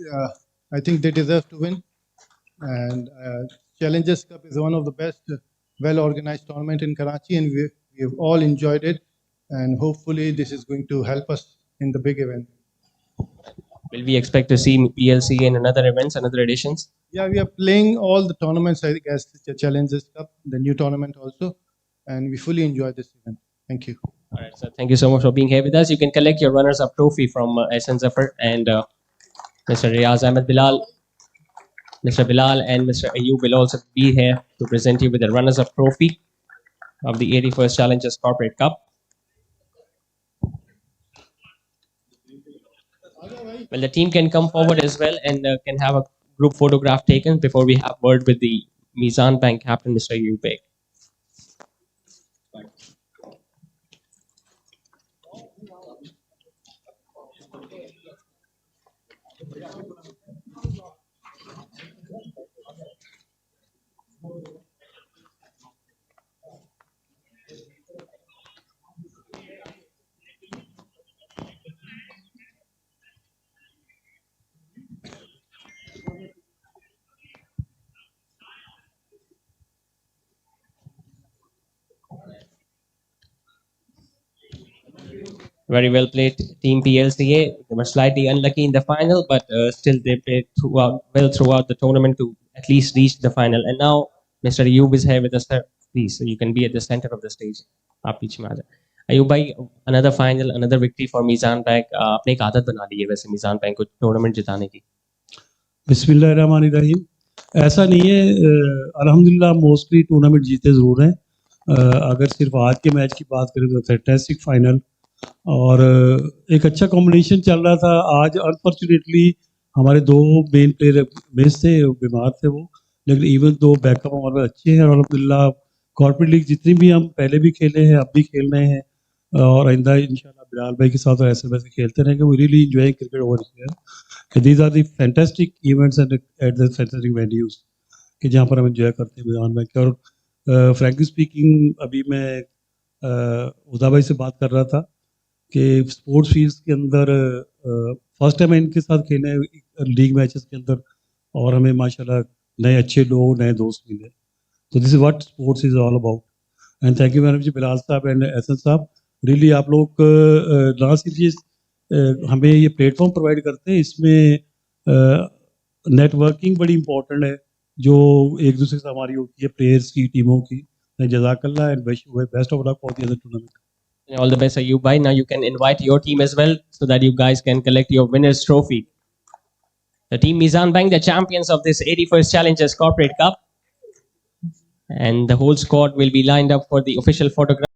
I think they deserve to win. And Challengers Cup is one of the best well-organized tournament in Karachi, and we have all enjoyed it. And hopefully this is going to help us in the big event.
Will we expect to see PLCA in another events, another editions?
Yeah, we are playing all the tournaments, I guess, the Challengers Cup, the new tournament also. And we fully enjoy this event. Thank you.
All right, so thank you so much for being here with us. You can collect your runners-up trophy from SN Zafar and Mr. Riaz Ahmed Bilal. Mr. Bilal and Mr. Ayub will also be here to present you with the runners-up trophy of the 81st Challengers Corporate Cup. Well, the team can come forward as well and can have a group photograph taken before we have word with the Meezan Bank captain, Mr. Ayub Beg. Very well played, Team PLCA. They were slightly unlucky in the final, but still they played throughout the tournament to at least reach the final. And now Mr. Ayub is here with us, sir. Please, so you can be at the center of the stage. आप पीछे में आ जाए. Ayub bhai, another final, another victory for Meezan Bank. आपने एक आदत बना ली है वैसे Meezan Bank को टूर्नामेंट जिताने की.
बिस्मिल्लाहिर्रहमानिर्रहीम. ऐसा नहीं है, अल्हम्दुलिल्लाह मोस्टली टूर्नामेंट जीते ज़रूर हैं. अगर सिर्फ आज के मैच की बात करें तो फैंटास्टिक फाइनल और एक अच्छा कॉम्बिनेशन चल रहा था. आज अनफॉर्चुनेटली हमारे दो मेन प्लेयर मिस थे, बीमार थे वो, लेकिन इवन दो बैकअप हमारे अच्छे हैं और अल्हम्दुलिल्लाह कॉर्पोरेट लीग जितनी भी हम पहले भी खेले हैं, अब भी खेल रहे हैं और आइंदा इंशाल्लाह बिलाल भाई के साथ ऐसे वैसे खेलते रहेंगे. We really enjoy cricket over here. These are the fantastic events at the fantastic venues कि जहाँ पर हम एंजॉय करते हैं मैदान में. और फ्रैंकली स्पीकिंग अभी मैं हुदा भाई से बात कर रहा था कि स्पोर्ट्स फील्ड्स के अंदर फर्स्ट टाइम इनके साथ खेले लीग मैचेस के अंदर और हमें माशाल्लाह नए अच्छे लोग नए दोस्त मिले. तो this is what sports is all about. And thank you very much Bilal साहब एंड एहसन साहब. रियली आप लोग ना सिर्फ ये हमें ये प्लेटफॉर्म प्रोवाइड करते हैं, इसमें नेटवर्किंग बड़ी इंपॉर्टेंट है जो एक दूसरे से हमारी होती है प्लेयर्स की, टीमों की. जज़ाकल्लाह and best of luck for the other tournament.
All the best, Ayub bhai. Now you can invite your team as well so that you guys can collect your winner's trophy. The team Meezan Bank, the champions of this 81st Challengers Corporate Cup. And the whole squad will be lined up for the official photograph.